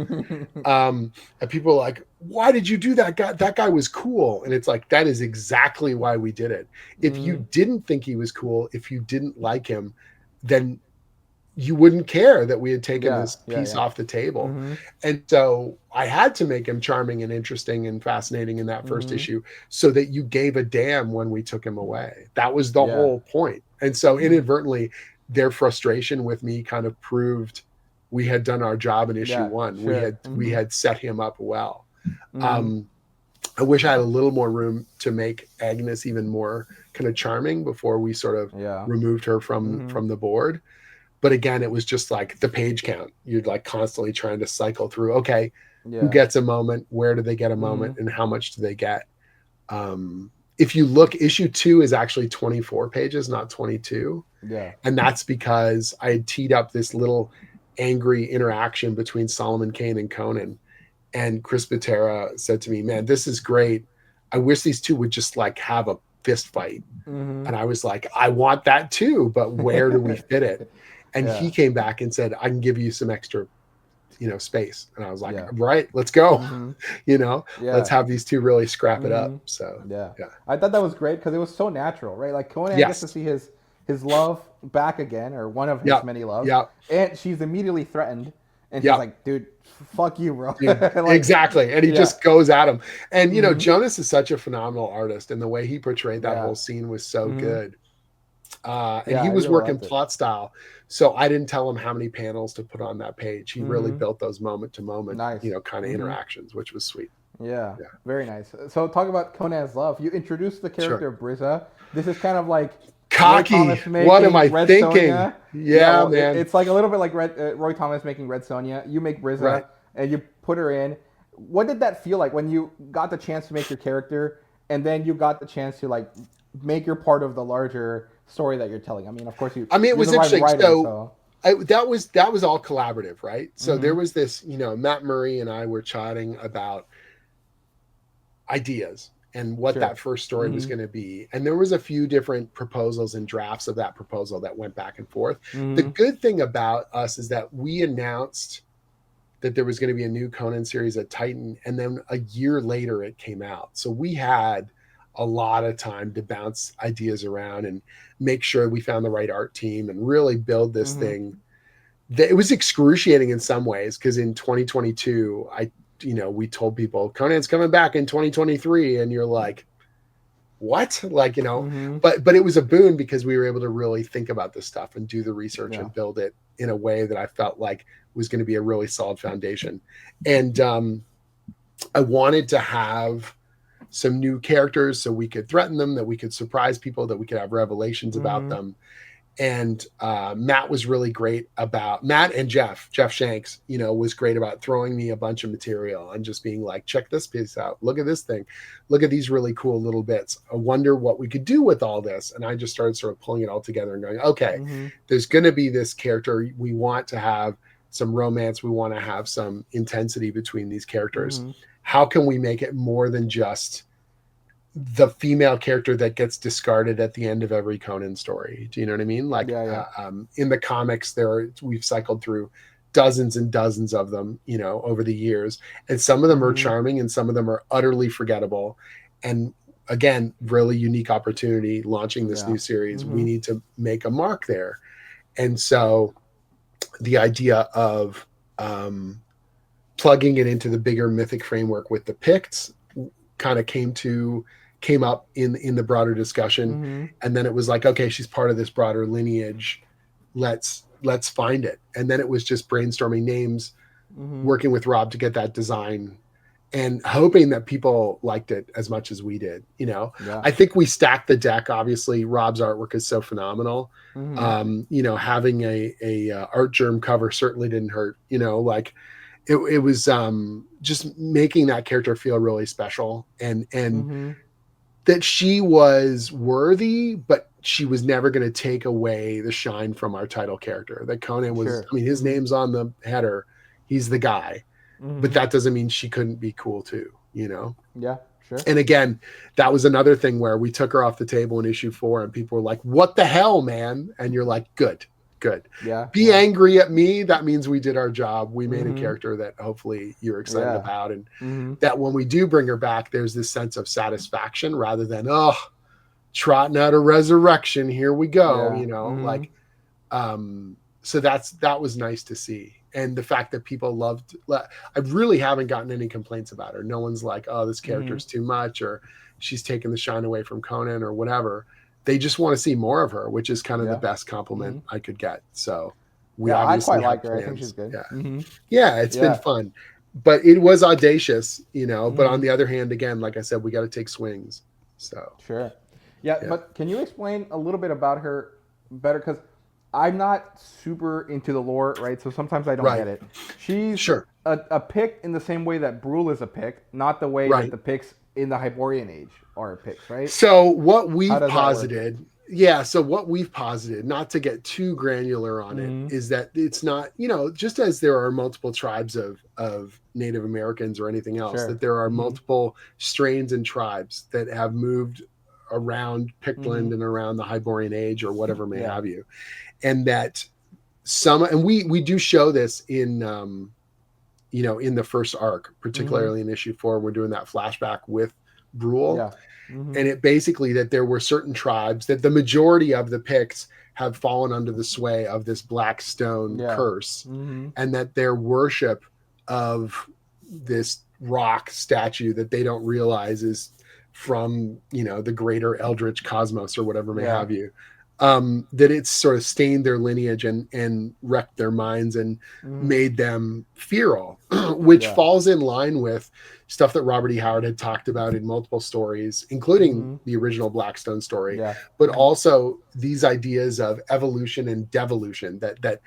And people are like, why did you do that? That guy was cool. And it's like, that is exactly why we did it. If you didn't think he was cool, if you didn't like him, then you wouldn't care that we had taken this piece off the table. And so I had to make him charming and interesting and fascinating in that first issue so that you gave a damn when we took him away. That was the whole point. And so inadvertently, their frustration with me kind of proved we had done our job in issue 1. Sure. We had set him up well. I wish I had a little more room to make Agnes even more kind of charming before we sort of removed her from the board. But again, it was just like the page count. You're like constantly trying to cycle through, okay, who gets a moment? Where do they get a moment? And how much do they get? If you look, issue 2 is actually 24 pages, not 22. Yeah. And that's because I had teed up this little angry interaction between Solomon Kane and Conan. And Chris Butera said to me, man, this is great. I wish these two would just like have a fist fight. And I was like, I want that too, but where do we fit it? And he came back and said, I can give you some extra, space. And I was like, right, let's go. Let's have these two really scrap it up. So, I thought that was great because it was so natural, right? Like Conan gets to see his love back again, or one of his many loves. And she's immediately threatened. And she's like, dude, fuck you, bro. Like, exactly. And he just goes at him. And, Jonas is such a phenomenal artist. And the way he portrayed that whole scene was so good. And he was working plot style. So I didn't tell him how many panels to put on that page. He really built those moment to moment, kind of interactions, which was sweet. Yeah, very nice. So talk about Conan's love. You introduced the character of Brizza. This is kind of like cocky. What am I thinking? Sonja. Yeah, man. It's like a little bit like Roy Thomas making Red Sonja. You make Brizza and you put her in. What did that feel like when you got the chance to make your character and then you got the chance to like make her part of the larger story that you're telling? I mean, of course it was interesting. That was all collaborative, right? So there was this, Matt Murray and I were chatting about ideas and what that first story was going to be. And there was a few different proposals and drafts of that proposal that went back and forth. The good thing about us is that we announced that there was going to be a new Conan series at Titan. And then a year later it came out. So we had a lot of time to bounce ideas around and make sure we found the right art team and really build this thing. It was excruciating in some ways because in 2022, we told people Conan's coming back in 2023, and you're like, what? Like, but it was a boon because we were able to really think about this stuff and do the research and build it in a way that I felt like was going to be a really solid foundation. And I wanted to have some new characters so we could threaten them, that we could surprise people, that we could have revelations about them. And Matt was really great about Matt and Jeff Shanks, was great about throwing me a bunch of material and just being like, check this piece out. Look at this thing. Look at these really cool little bits. I wonder what we could do with all this. And I just started sort of pulling it all together and going, okay, there's going to be this character. We want to have some romance. We want to have some intensity between these characters. How can we make it more than just the female character that gets discarded at the end of every Conan story? Do you know what I mean? Like in the comics, we've cycled through dozens and dozens of them, over the years. And some of them are charming and some of them are utterly forgettable. And again, really unique opportunity launching this new series. We need to make a mark there. And so the idea of plugging it into the bigger mythic framework with the Picts kind of came up in the broader discussion. And then it was like, okay, she's part of this broader lineage. Let's find it. And then it was just brainstorming names, working with Rob to get that design and hoping that people liked it as much as we did. I think we stacked the deck. Obviously Rob's artwork is so phenomenal. Having a art germ cover certainly didn't hurt, it was just making that character feel really special and that she was worthy, but she was never going to take away the shine from our title character. That Conan was, his name's on the header. He's the guy, but that doesn't mean she couldn't be cool too, Yeah, sure. And again, that was another thing where we took her off the table in issue 4 and people were like, what the hell, man? And you're like, good. Yeah. Be angry at me. That means we did our job. We made a character that hopefully you're excited about. And that when we do bring her back, there's this sense of satisfaction rather than, trotting out a resurrection. Here we go. So that was nice to see. And the fact that people loved, I really haven't gotten any complaints about her. No one's like, oh, this character's too much, or she's taking the shine away from Conan or whatever. They just want to see more of her, which is kind of the best compliment I could get. So I quite like her. I think she's good. Yeah, it's been fun, but it was audacious, but on the other hand, again, like I said, we got to take swings. So sure. Yeah, but can you explain a little bit about her better? Because I'm not super into the lore, right? So sometimes I don't get it. She's a Pict in the same way that Brule is a Pict, not the way that the Picts in the Hyborian Age are Picts, right? So what we've posited, not to get too granular on it, is that it's not, just as there are multiple tribes of Native Americans or anything else, that there are multiple strains and tribes that have moved around Pictland and around the Hyborian Age or whatever may have you. And that and we do show this in, in the first arc, particularly in issue 4, we're doing that flashback with Brule. And it basically that there were certain tribes that the majority of the Picts have fallen under the sway of this black stone curse, and that their worship of this rock statue that they don't realize is from, the greater eldritch cosmos or whatever may have you, that it's sort of stained their lineage and wrecked their minds and made them feral, which falls in line with stuff that Robert E. Howard had talked about in multiple stories, including the original Blackstone story, but also these ideas of evolution and devolution, that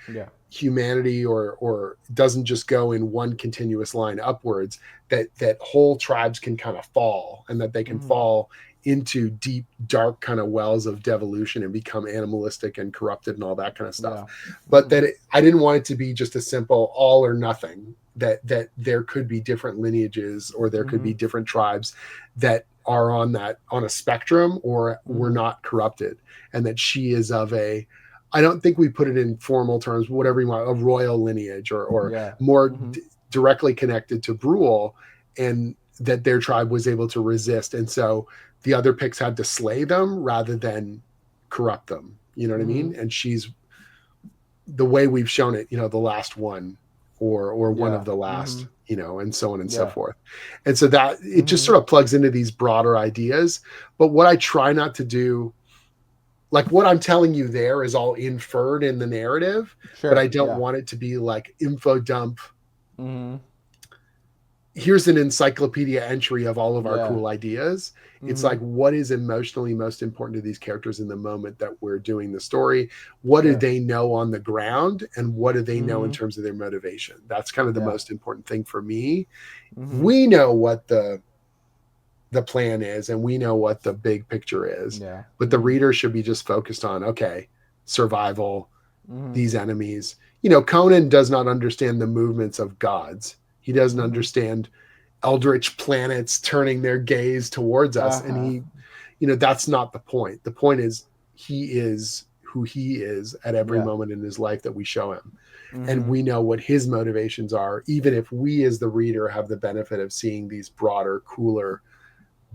humanity or doesn't just go in one continuous line upwards, that whole tribes can kind of fall, and that they can fall into deep, dark kind of wells of devolution and become animalistic and corrupted and all that kind of stuff. But that I didn't want it to be just a simple all or nothing, that there could be different lineages, or there could be different tribes that are on a spectrum, or were not corrupted. And that she is I don't think we put it in formal terms, whatever you want, a royal lineage or more directly connected to Brule, and that their tribe was able to resist. And so the other Picts had to slay them rather than corrupt them. You know what I mean? And she's the way we've shown it, the last one or one of the last, and so on and so forth. And so that it just sort of plugs into these broader ideas. But what I try not to do, like what I'm telling you there is all inferred in the narrative, but I don't want it to be like info dump. here's an encyclopedia entry of all of our cool ideas. It's like, what is emotionally most important to these characters in the moment that we're doing the story? What do they know on the ground, and what do they know in terms of their motivation? That's kind of the most important thing for me. We know what the plan is, and we know what the big picture is, but the reader should be just focused on, okay, survival, these enemies. You know, Conan does not understand the movements of gods. He doesn't understand eldritch planets turning their gaze towards us. And he, you know, that's not the point. The point is he is who he is at every moment in his life that we show him. And we know what his motivations are, even if we as the reader have the benefit of seeing these broader, cooler,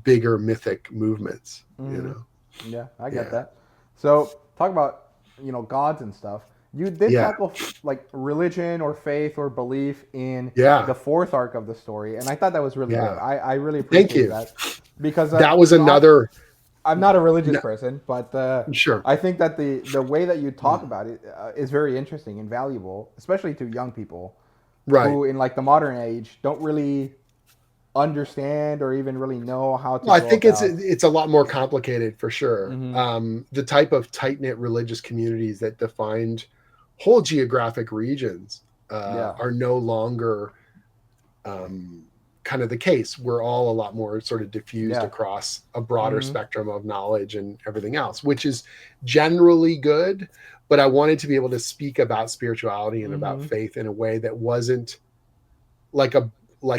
bigger mythic movements, you know? Yeah, I get that. So talk about, you know, gods and stuff. You did tackle like religion or faith or belief in the fourth arc of the story, and I thought that was really good. I really appreciate that, because that was another. I'm not a religious person, but sure, I think that the way that you talk about it is very interesting and valuable, especially to young people, who in like the modern age don't really understand or even really know how to. Well, I think it's a lot more complicated for sure. The type of tight-knit religious communities that defined whole geographic regions are no longer kind of the case. We're all a lot more sort of diffused across a broader spectrum of knowledge and everything else, which is generally good. But I wanted to be able to speak about spirituality and about faith in a way that wasn't like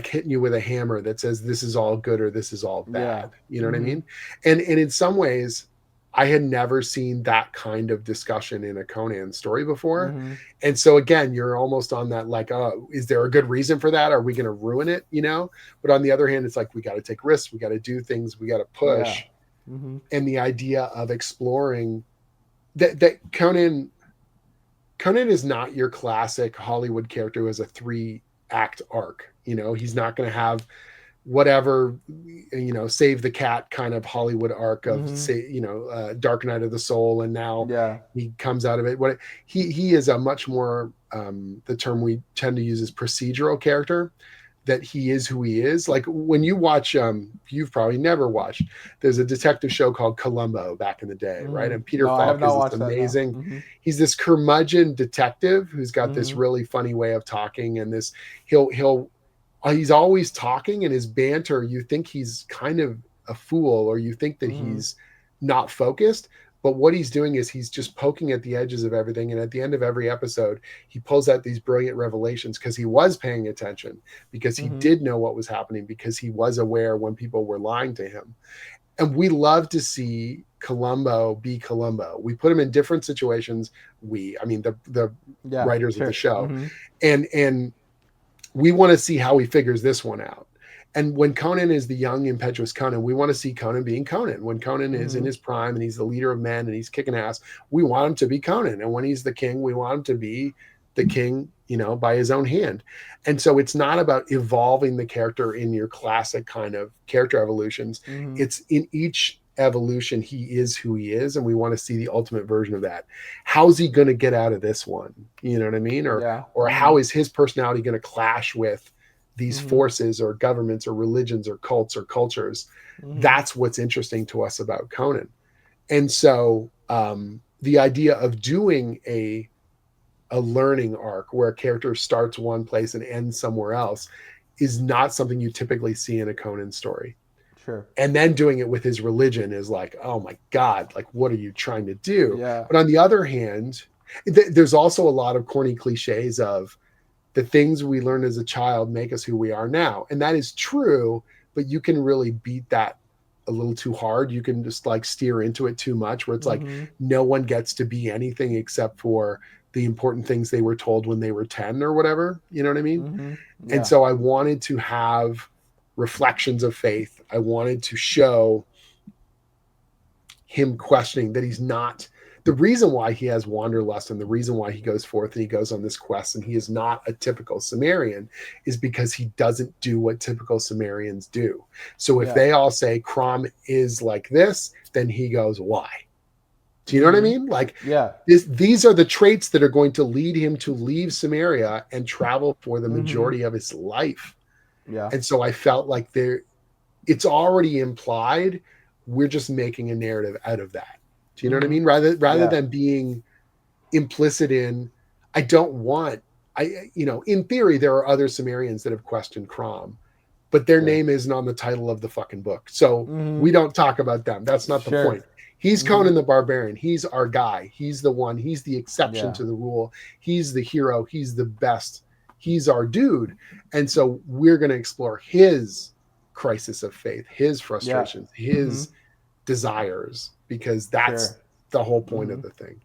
hitting you with a hammer that says this is all good or this is all bad. You know what I mean? And in some ways, I had never seen that kind of discussion in a Conan story before. And so again, you're almost on that, like, is there a good reason for that? Are we going to ruin it? You know? But on the other hand, it's like, we got to take risks. We got to do things. We got to push. And the idea of exploring that Conan is not your classic Hollywood character who has a 3-act arc. You know, he's not going to have whatever, you know, save the cat kind of Hollywood arc of say, you know, Dark Night of the Soul, and now he comes out of it. What he is a much more the term we tend to use is procedural character, that he is who he is. Like when you watch, you've probably never watched, there's a detective show called Columbo back in the day, right? And Peter Falk is this amazing, he's this curmudgeon detective who's got this really funny way of talking, and this he's always talking, and his banter, you think he's kind of a fool, or you think that he's not focused, but what he's doing is he's just poking at the edges of everything. And at the end of every episode, he pulls out these brilliant revelations because he was paying attention, because he did know what was happening, because he was aware when people were lying to him. And we love to see Columbo be Columbo. We put him in different situations. I mean, the writers of the show, and we want to see how he figures this one out. And when Conan is the young, impetuous Conan, we want to see Conan being Conan. When Conan is in his prime and he's the leader of men and he's kicking ass, we want him to be Conan. And when he's the king, we want him to be the king, you know, by his own hand. And so it's not about evolving the character in your classic kind of character evolutions. It's in each evolution, he is who he is, and we want to see the ultimate version of that. How's he going to get out of this one? You know what I mean? Or how is his personality going to clash with these forces or governments or religions or cults or cultures? That's what's interesting to us about Conan. And so the idea of doing a learning arc where a character starts one place and ends somewhere else is not something you typically see in a Conan story. Sure. And then doing it with his religion is like, oh my God, like, what are you trying to do? Yeah. But on the other hand, there's also a lot of corny cliches of the things we learned as a child make us who we are now. And that is true, but you can really beat that a little too hard. You can just like steer into it too much, where it's like no one gets to be anything except for the important things they were told when they were 10 or whatever. You know what I mean? Yeah. And so I wanted to have reflections of faith. I wanted to show him questioning that he's not the reason why he has wanderlust, and the reason why he goes forth and he goes on this quest and he is not a typical Sumerian is because he doesn't do what typical Sumerians do. So if they all say Crom is like this, then he goes, why? Do you know what I mean? Like, these are the traits that are going to lead him to leave Sumeria and travel for the majority of his life. Yeah. And so I felt like it's already implied. We're just making a narrative out of that. Do you know what I mean? Rather than being implicit in, I don't want, in theory, there are other Sumerians that have questioned Crom, but their name isn't on the title of the fucking book. So we don't talk about them. That's not the point. He's Conan the Barbarian. He's our guy. He's the one. He's the exception to the rule. He's the hero. He's the best. He's our dude. And so we're going to explore his crisis of faith, his frustrations, his desires, because that's the whole point of the thing.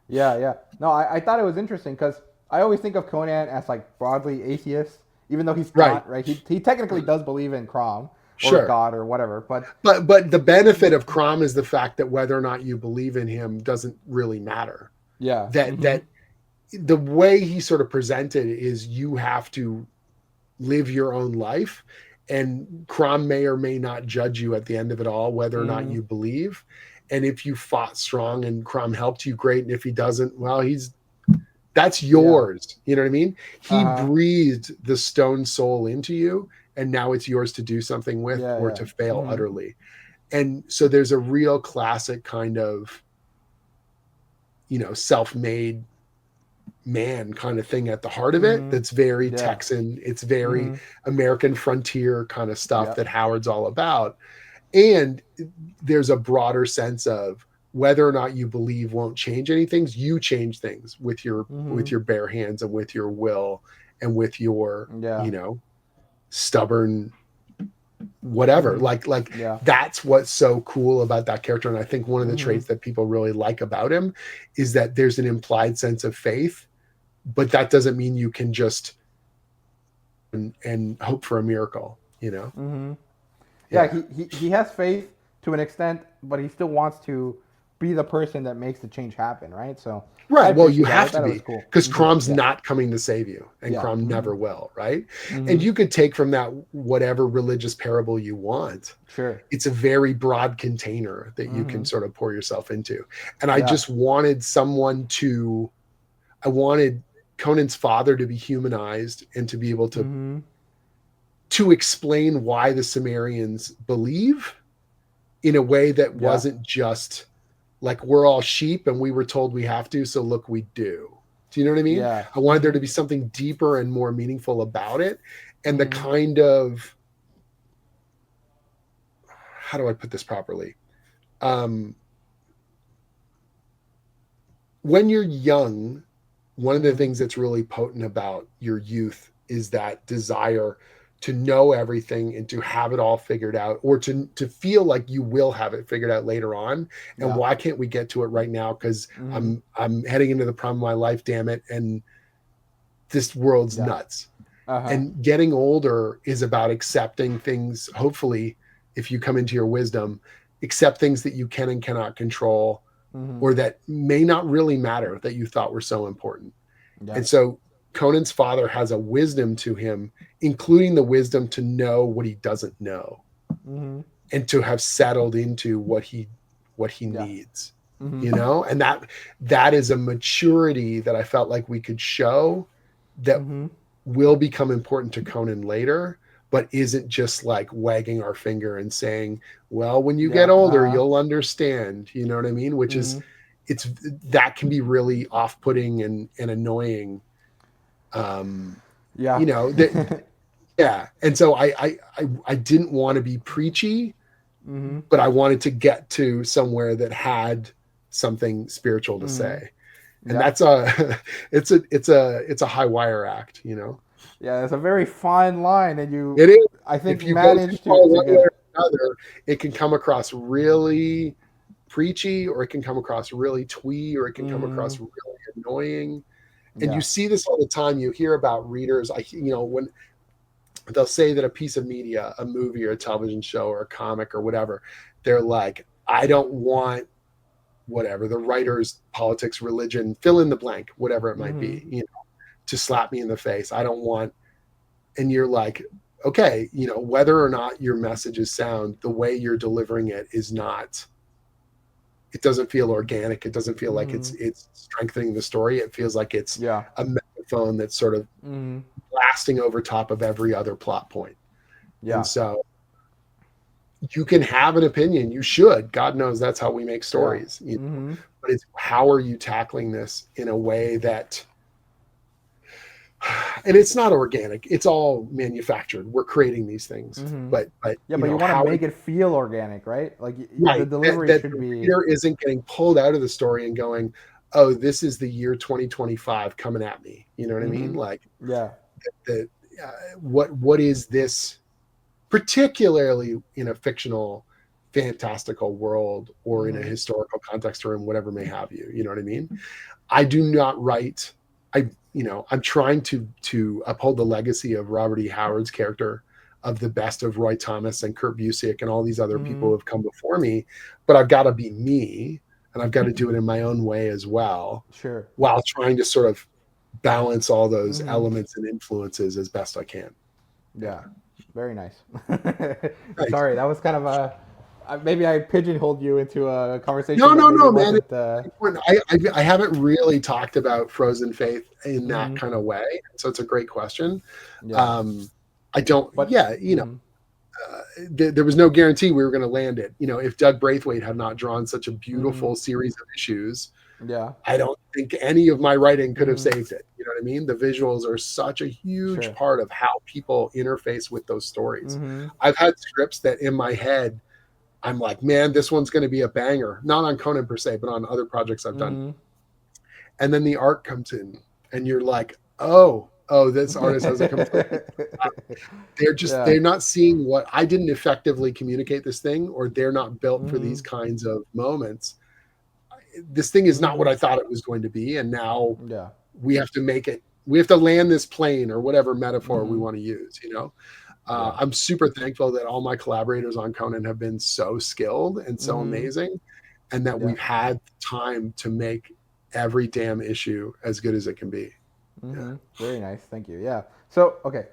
Yeah. No, I thought it was interesting because I always think of Conan as like broadly atheist, even though he's not, right? He technically does believe in Crom or God or whatever, but the benefit of Crom is the fact that whether or not you believe in him doesn't really matter. Yeah. That the way he sort of presented is you have to live your own life, and Crom may or may not judge you at the end of it all, whether or not you believe. And if you fought strong and Crom helped you, great. And if he doesn't, well, that's yours. You know what I mean? He breathed the stone soul into you, and now it's yours to do something with or to fail utterly. And so there's a real classic kind of, self-made man kind of thing at the heart of it. That's very Texan. It's very American frontier kind of stuff that Howard's all about. And there's a broader sense of whether or not you believe won't change anything. You change things with your bare hands and with your will and with your stubborn whatever. That's what's so cool about that character. And I think one of the traits that people really like about him is that there's an implied sense of faith, but that doesn't mean you can just and hope for a miracle, he has faith to an extent, but he still wants to be the person that makes the change happen, right? So well, you have to be, because Crom's not coming to save you, and Crom never will, right? And you could take from that whatever religious parable you want. Sure, it's a very broad container that you can sort of pour yourself into. And I just wanted I wanted Conan's father to be humanized and to be able to explain why the Sumerians believe in a way that wasn't just like, we're all sheep and we were told we have to, so look, we do. Do you know what I mean? Yeah. I wanted there to be something deeper and more meaningful about it. And the kind of, how do I put this properly? When you're young, one of the things that's really potent about your youth is that desire to know everything and to have it all figured out, or to feel like you will have it figured out later on. And why can't we get to it right now? Because I'm heading into the prime of my life, damn it. And this world's nuts. And getting older is about accepting things. Hopefully, if you come into your wisdom, accept things that you can and cannot control, or that may not really matter, that you thought were so important. And so Conan's father has a wisdom to him, including the wisdom to know what he doesn't know, and to have settled into what he needs, and that is a maturity that I felt like we could show that will become important to Conan later, but isn't just like wagging our finger and saying, well, when you get older, you'll understand, you know what I mean? Which is, that can be really off-putting and annoying. And so I didn't want to be preachy, but I wanted to get to somewhere that had something spiritual to say. And that's it's a high wire act, Yeah, it's a very fine line, and it is. I think if you managed to one way or another, it can come across really preachy, or it can come across really twee, or it can come across really annoying. And you see this all the time. You hear about readers, when they'll say that a piece of media, a movie or a television show or a comic or whatever, they're like, I don't want whatever, the writers, politics, religion, fill in the blank, whatever it might be, to slap me in the face. I don't want, and you're like, okay, whether or not your message is sound, the way you're delivering it is not, it doesn't feel organic. It doesn't feel like it's strengthening the story. It feels like it's a megaphone that's sort of blasting over top of every other plot point. Yeah. And so you can have an opinion. You should. God knows that's how we make stories. Yeah. But it's how are you tackling this in a way that, and it's not organic. It's all manufactured. We're creating these things, but you want to make it feel organic, right? Like right, the delivery that should the be. reader isn't getting pulled out of the story and going, "Oh, this is the year 2025 coming at me." You know what I mean? Like, yeah. What is this? Particularly in a fictional, fantastical world, or in a historical context, or in whatever may have you. You know what I mean? I do not write. I'm trying to uphold the legacy of Robert E. Howard's character, of the best of Roy Thomas and Kurt Busiek and all these other people who have come before me, but I've got to be me, and I've got to do it in my own way as well. Sure. While trying to sort of balance all those elements and influences as best I can. Yeah. Very nice. Sorry, that was kind of a. Maybe I pigeonholed you into a conversation. No, man. I haven't really talked about Frozen Faith in that kind of way, so it's a great question. Yeah. I don't. But there was no guarantee we were going to land it. If Doug Braithwaite had not drawn such a beautiful series of issues, I don't think any of my writing could have saved it. You know what I mean? The visuals are such a huge part of how people interface with those stories. I've had scripts that in my head, I'm like, man, this one's going to be a banger. Not on Conan per se, but on other projects I've done. And then the art comes in, and you're like, oh, this artist has a complete. They're not seeing what I didn't effectively communicate this thing, or they're not built for these kinds of moments. This thing is not what I thought it was going to be, and now we have to make it. We have to land this plane, or whatever metaphor we want to use. I'm super thankful that all my collaborators on Conan have been so skilled and so amazing, and that we've had time to make every damn issue as good as it can be. Very nice, thank you. Yeah. So okay,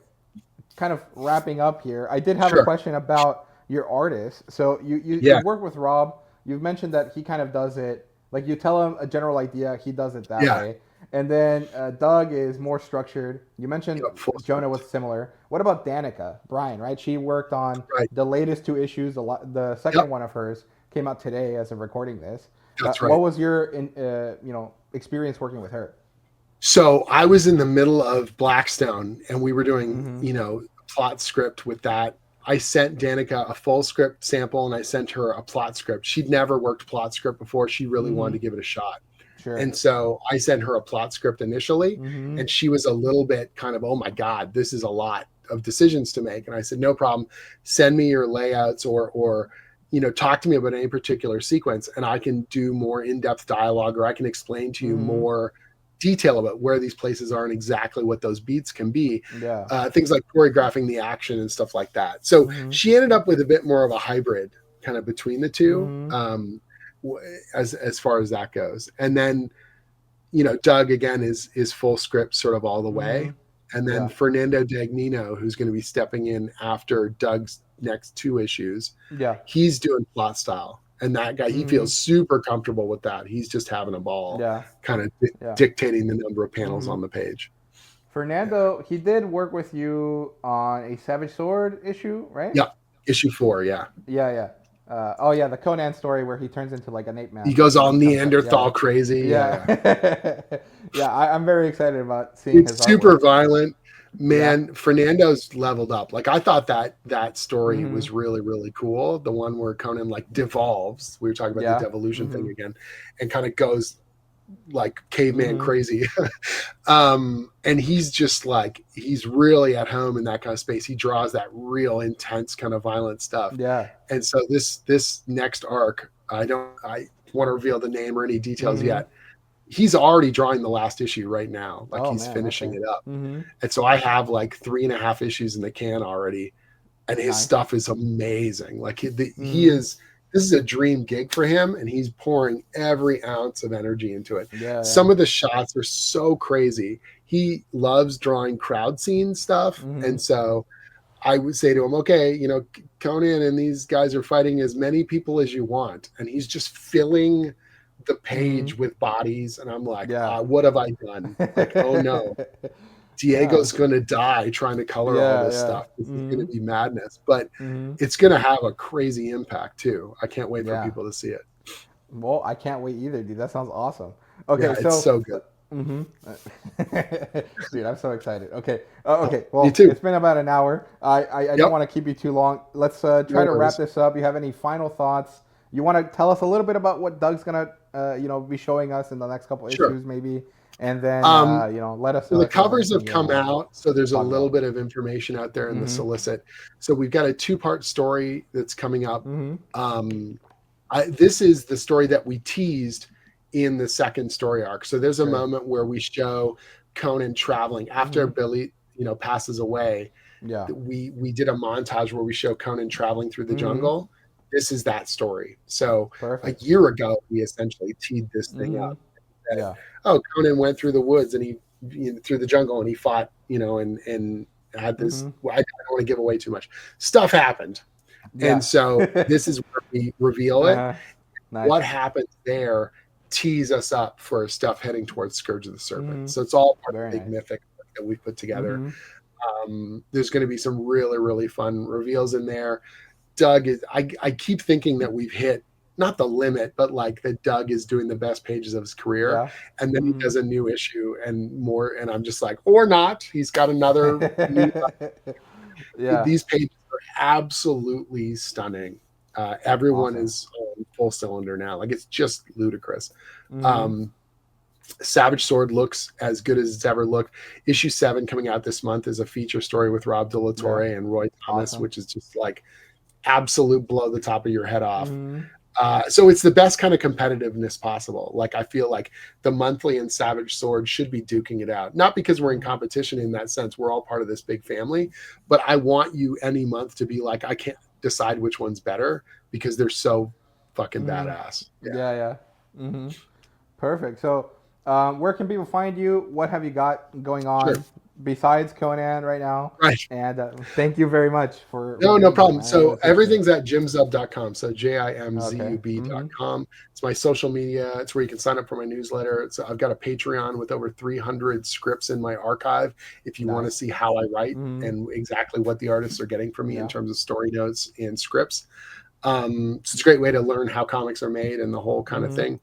kind of wrapping up here. I did have a question about your artist. So you work with Rob. You've mentioned that he kind of does it. Like you tell him a general idea, he does it that way. And then Doug is more structured. You mentioned Jonah was similar. What about Danica Brine, right? She worked on the latest 2 issues. The second one of hers came out today as of recording this. That's right. What was your experience working with her? So I was in the middle of Blackstone, and we were doing plot script with that. I sent Danica a full script sample, and I sent her a plot script. She'd never worked plot script before. She really wanted to give it a shot. Sure. And so I sent her a plot script initially, and she was a little bit kind of, oh my God, this is a lot of decisions to make. And I said, no problem. Send me your layouts or talk to me about any particular sequence, and I can do more in-depth dialogue, or I can explain to you more detail about where these places are and exactly what those beats can be. Things like choreographing the action and stuff like that. So she ended up with a bit more of a hybrid kind of between the two, as far as that goes. And then, Doug again is full script sort of all the way. And then Fernando Dagnino, who's going to be stepping in after Doug's next 2 issues. He's doing plot style. And that guy, he feels super comfortable with that. He's just having a ball, kind of dictating the number of panels on the page. Fernando, he did work with you on a Savage Sword issue, right? Yeah, issue 4, yeah. The Conan story where he turns into like an ape man. He goes all Neanderthal crazy. I'm very excited about seeing his super violent. Man, Fernando's leveled up. Like I thought that story was really, really cool. The one where Conan like devolves. We were talking about the devolution thing again, and kind of goes like caveman crazy. And he's just like, he's really at home in that kind of space. He draws that real intense kind of violent stuff. And so this next arc, I want to reveal the name or any details yet. He's already drawing the last issue right now. Like he's finishing it up. And so I have like 3.5 issues in the can already. And his stuff is amazing. Like this is a dream gig for him. And he's pouring every ounce of energy into it. Some of the shots are so crazy. He loves drawing crowd scene stuff. And so I would say to him, okay, Conan and these guys are fighting as many people as you want. And he's just filling the page with bodies, and I'm like, what have I done? Like, oh no. Diego's going to die trying to color all this stuff. This is going to be madness, but it's going to have a crazy impact too. I can't wait for people to see it. Well, I can't wait either, dude. That sounds awesome. Okay, yeah, it's so good. Dude, I'm so excited. Okay. Okay. Well, it's been about an hour. I don't want to keep you too long. Let's try to wrap this up. You have any final thoughts? You want to tell us a little bit about what Doug's gonna, be showing us in the next couple issues, maybe, and then let us know. So the covers have come out, so there's a little bit of information out there in the solicit. So we've got a 2-part story that's coming up. This is the story that we teased in the second story arc. So there's a moment where we show Conan traveling after Billy, passes away. Yeah. We did a montage where we show Conan traveling through the jungle. This is that story. So a year ago, we essentially teed this thing up. Said, oh, Conan went through the woods and he through the jungle and he fought, and had this. I don't want to give away too much. Stuff happened. Yeah. And so this is where we reveal it. Nice. What happens there tees us up for stuff heading towards Scourge of the Serpent. So it's all part of the big mythic that we put together. There's going to be some really, really fun reveals in there. Doug is, I keep thinking that we've hit not the limit, but like that Doug is doing the best pages of his career. And then he does a new issue and more. And I'm just like, or not, he's got another new These pages are absolutely stunning. Everyone is on full cylinder now. Like, it's just ludicrous. Savage Sword looks as good as it's ever looked. Issue 7 coming out this month is a feature story with Rob De La Torre and Roy Thomas, which is just like absolute blow the top of your head off. So it's the best kind of competitiveness possible. Like, I feel like the monthly and Savage Sword should be duking it out. Not because we're in competition in that sense. We're all part of this big family. But I want you any month to be like, I can't decide which one's better because they're so fucking badass. Perfect. So where can people find you? What have you got going on besides Conan right now? And thank you very much for no problem. So everything's at jimzub.com. So JIMZUB.com. It's my social media. It's where you can sign up for my newsletter. I've got a Patreon with over 300 scripts in my archive if you want to see how I write and exactly what the artists are getting from me in terms of story notes and scripts. So it's a great way to learn how comics are made and the whole kind of thing.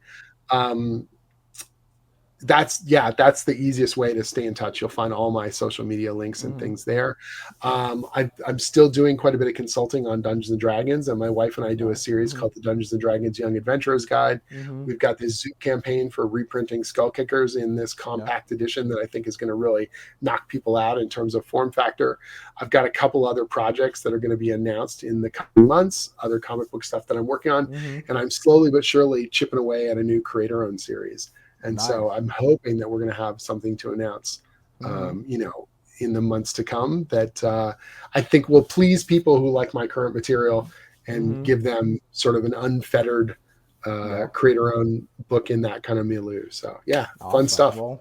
That's the easiest way to stay in touch. You'll find all my social media links and things there. I'm still doing quite a bit of consulting on Dungeons and Dragons, and my wife and I do a series called the Dungeons and Dragons Young Adventurers Guide. We've got this Zoot campaign for reprinting Skull Kickers in this compact edition that I think is going to really knock people out in terms of form factor. I've got a couple other projects that are going to be announced in the coming months, other comic book stuff that I'm working on, and I'm slowly but surely chipping away at a new creator-owned series. And so I'm hoping that we're going to have something to announce, in the months to come that I think will please people who like my current material and give them sort of an unfettered creator-owned book in that kind of milieu. So, fun stuff. Well,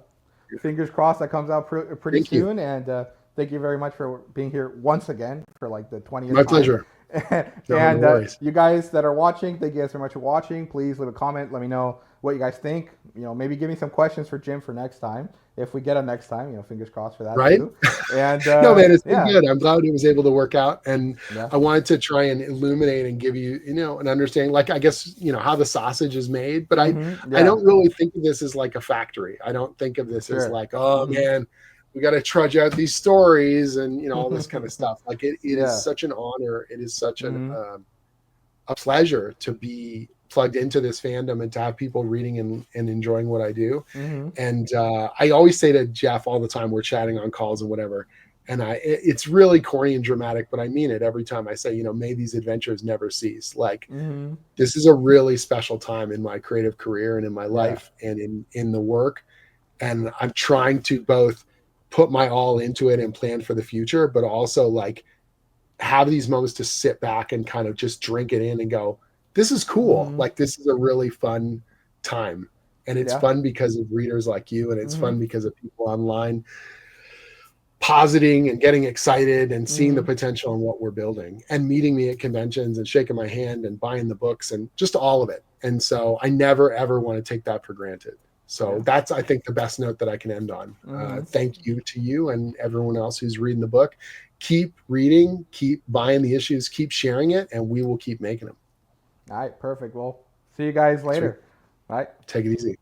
fingers crossed that comes out pretty soon. And thank you very much for being here once again for like the 20th My pleasure. And you guys that are watching, thank you guys so much for watching. Please leave a comment. Let me know what you guys think. Maybe give me some questions for Jim for next time. If we get him next time, fingers crossed for that too. And no, man, it's been good. I'm glad it was able to work out. And I wanted to try and illuminate and give you, an understanding, like, I guess, how the sausage is made. But I don't really think of this as like a factory. I don't think of this as like, oh man, we got to trudge out these stories and, all this kind of stuff. Like it is such an honor. It is such a pleasure to be plugged into this fandom and to have people reading and enjoying what I do. And I always say to Jeff all the time, we're chatting on calls and whatever. And it's really corny and dramatic, but I mean it every time I say, may these adventures never cease. Like this is a really special time in my creative career and in my life and in the work. And I'm trying to both put my all into it and plan for the future, but also like have these moments to sit back and kind of just drink it in and go, this is cool. Like this is a really fun time. And it's fun because of readers like you. And it's fun because of people online positing and getting excited and seeing the potential in what we're building and meeting me at conventions and shaking my hand and buying the books and just all of it. And so I never, ever want to take that for granted. So that's, I think, the best note that I can end on. Thank you to you and everyone else who's reading the book. Keep reading, keep buying the issues, keep sharing it, and we will keep making them. All right, perfect. Well, see you guys later. Sweet. All right. Take it easy.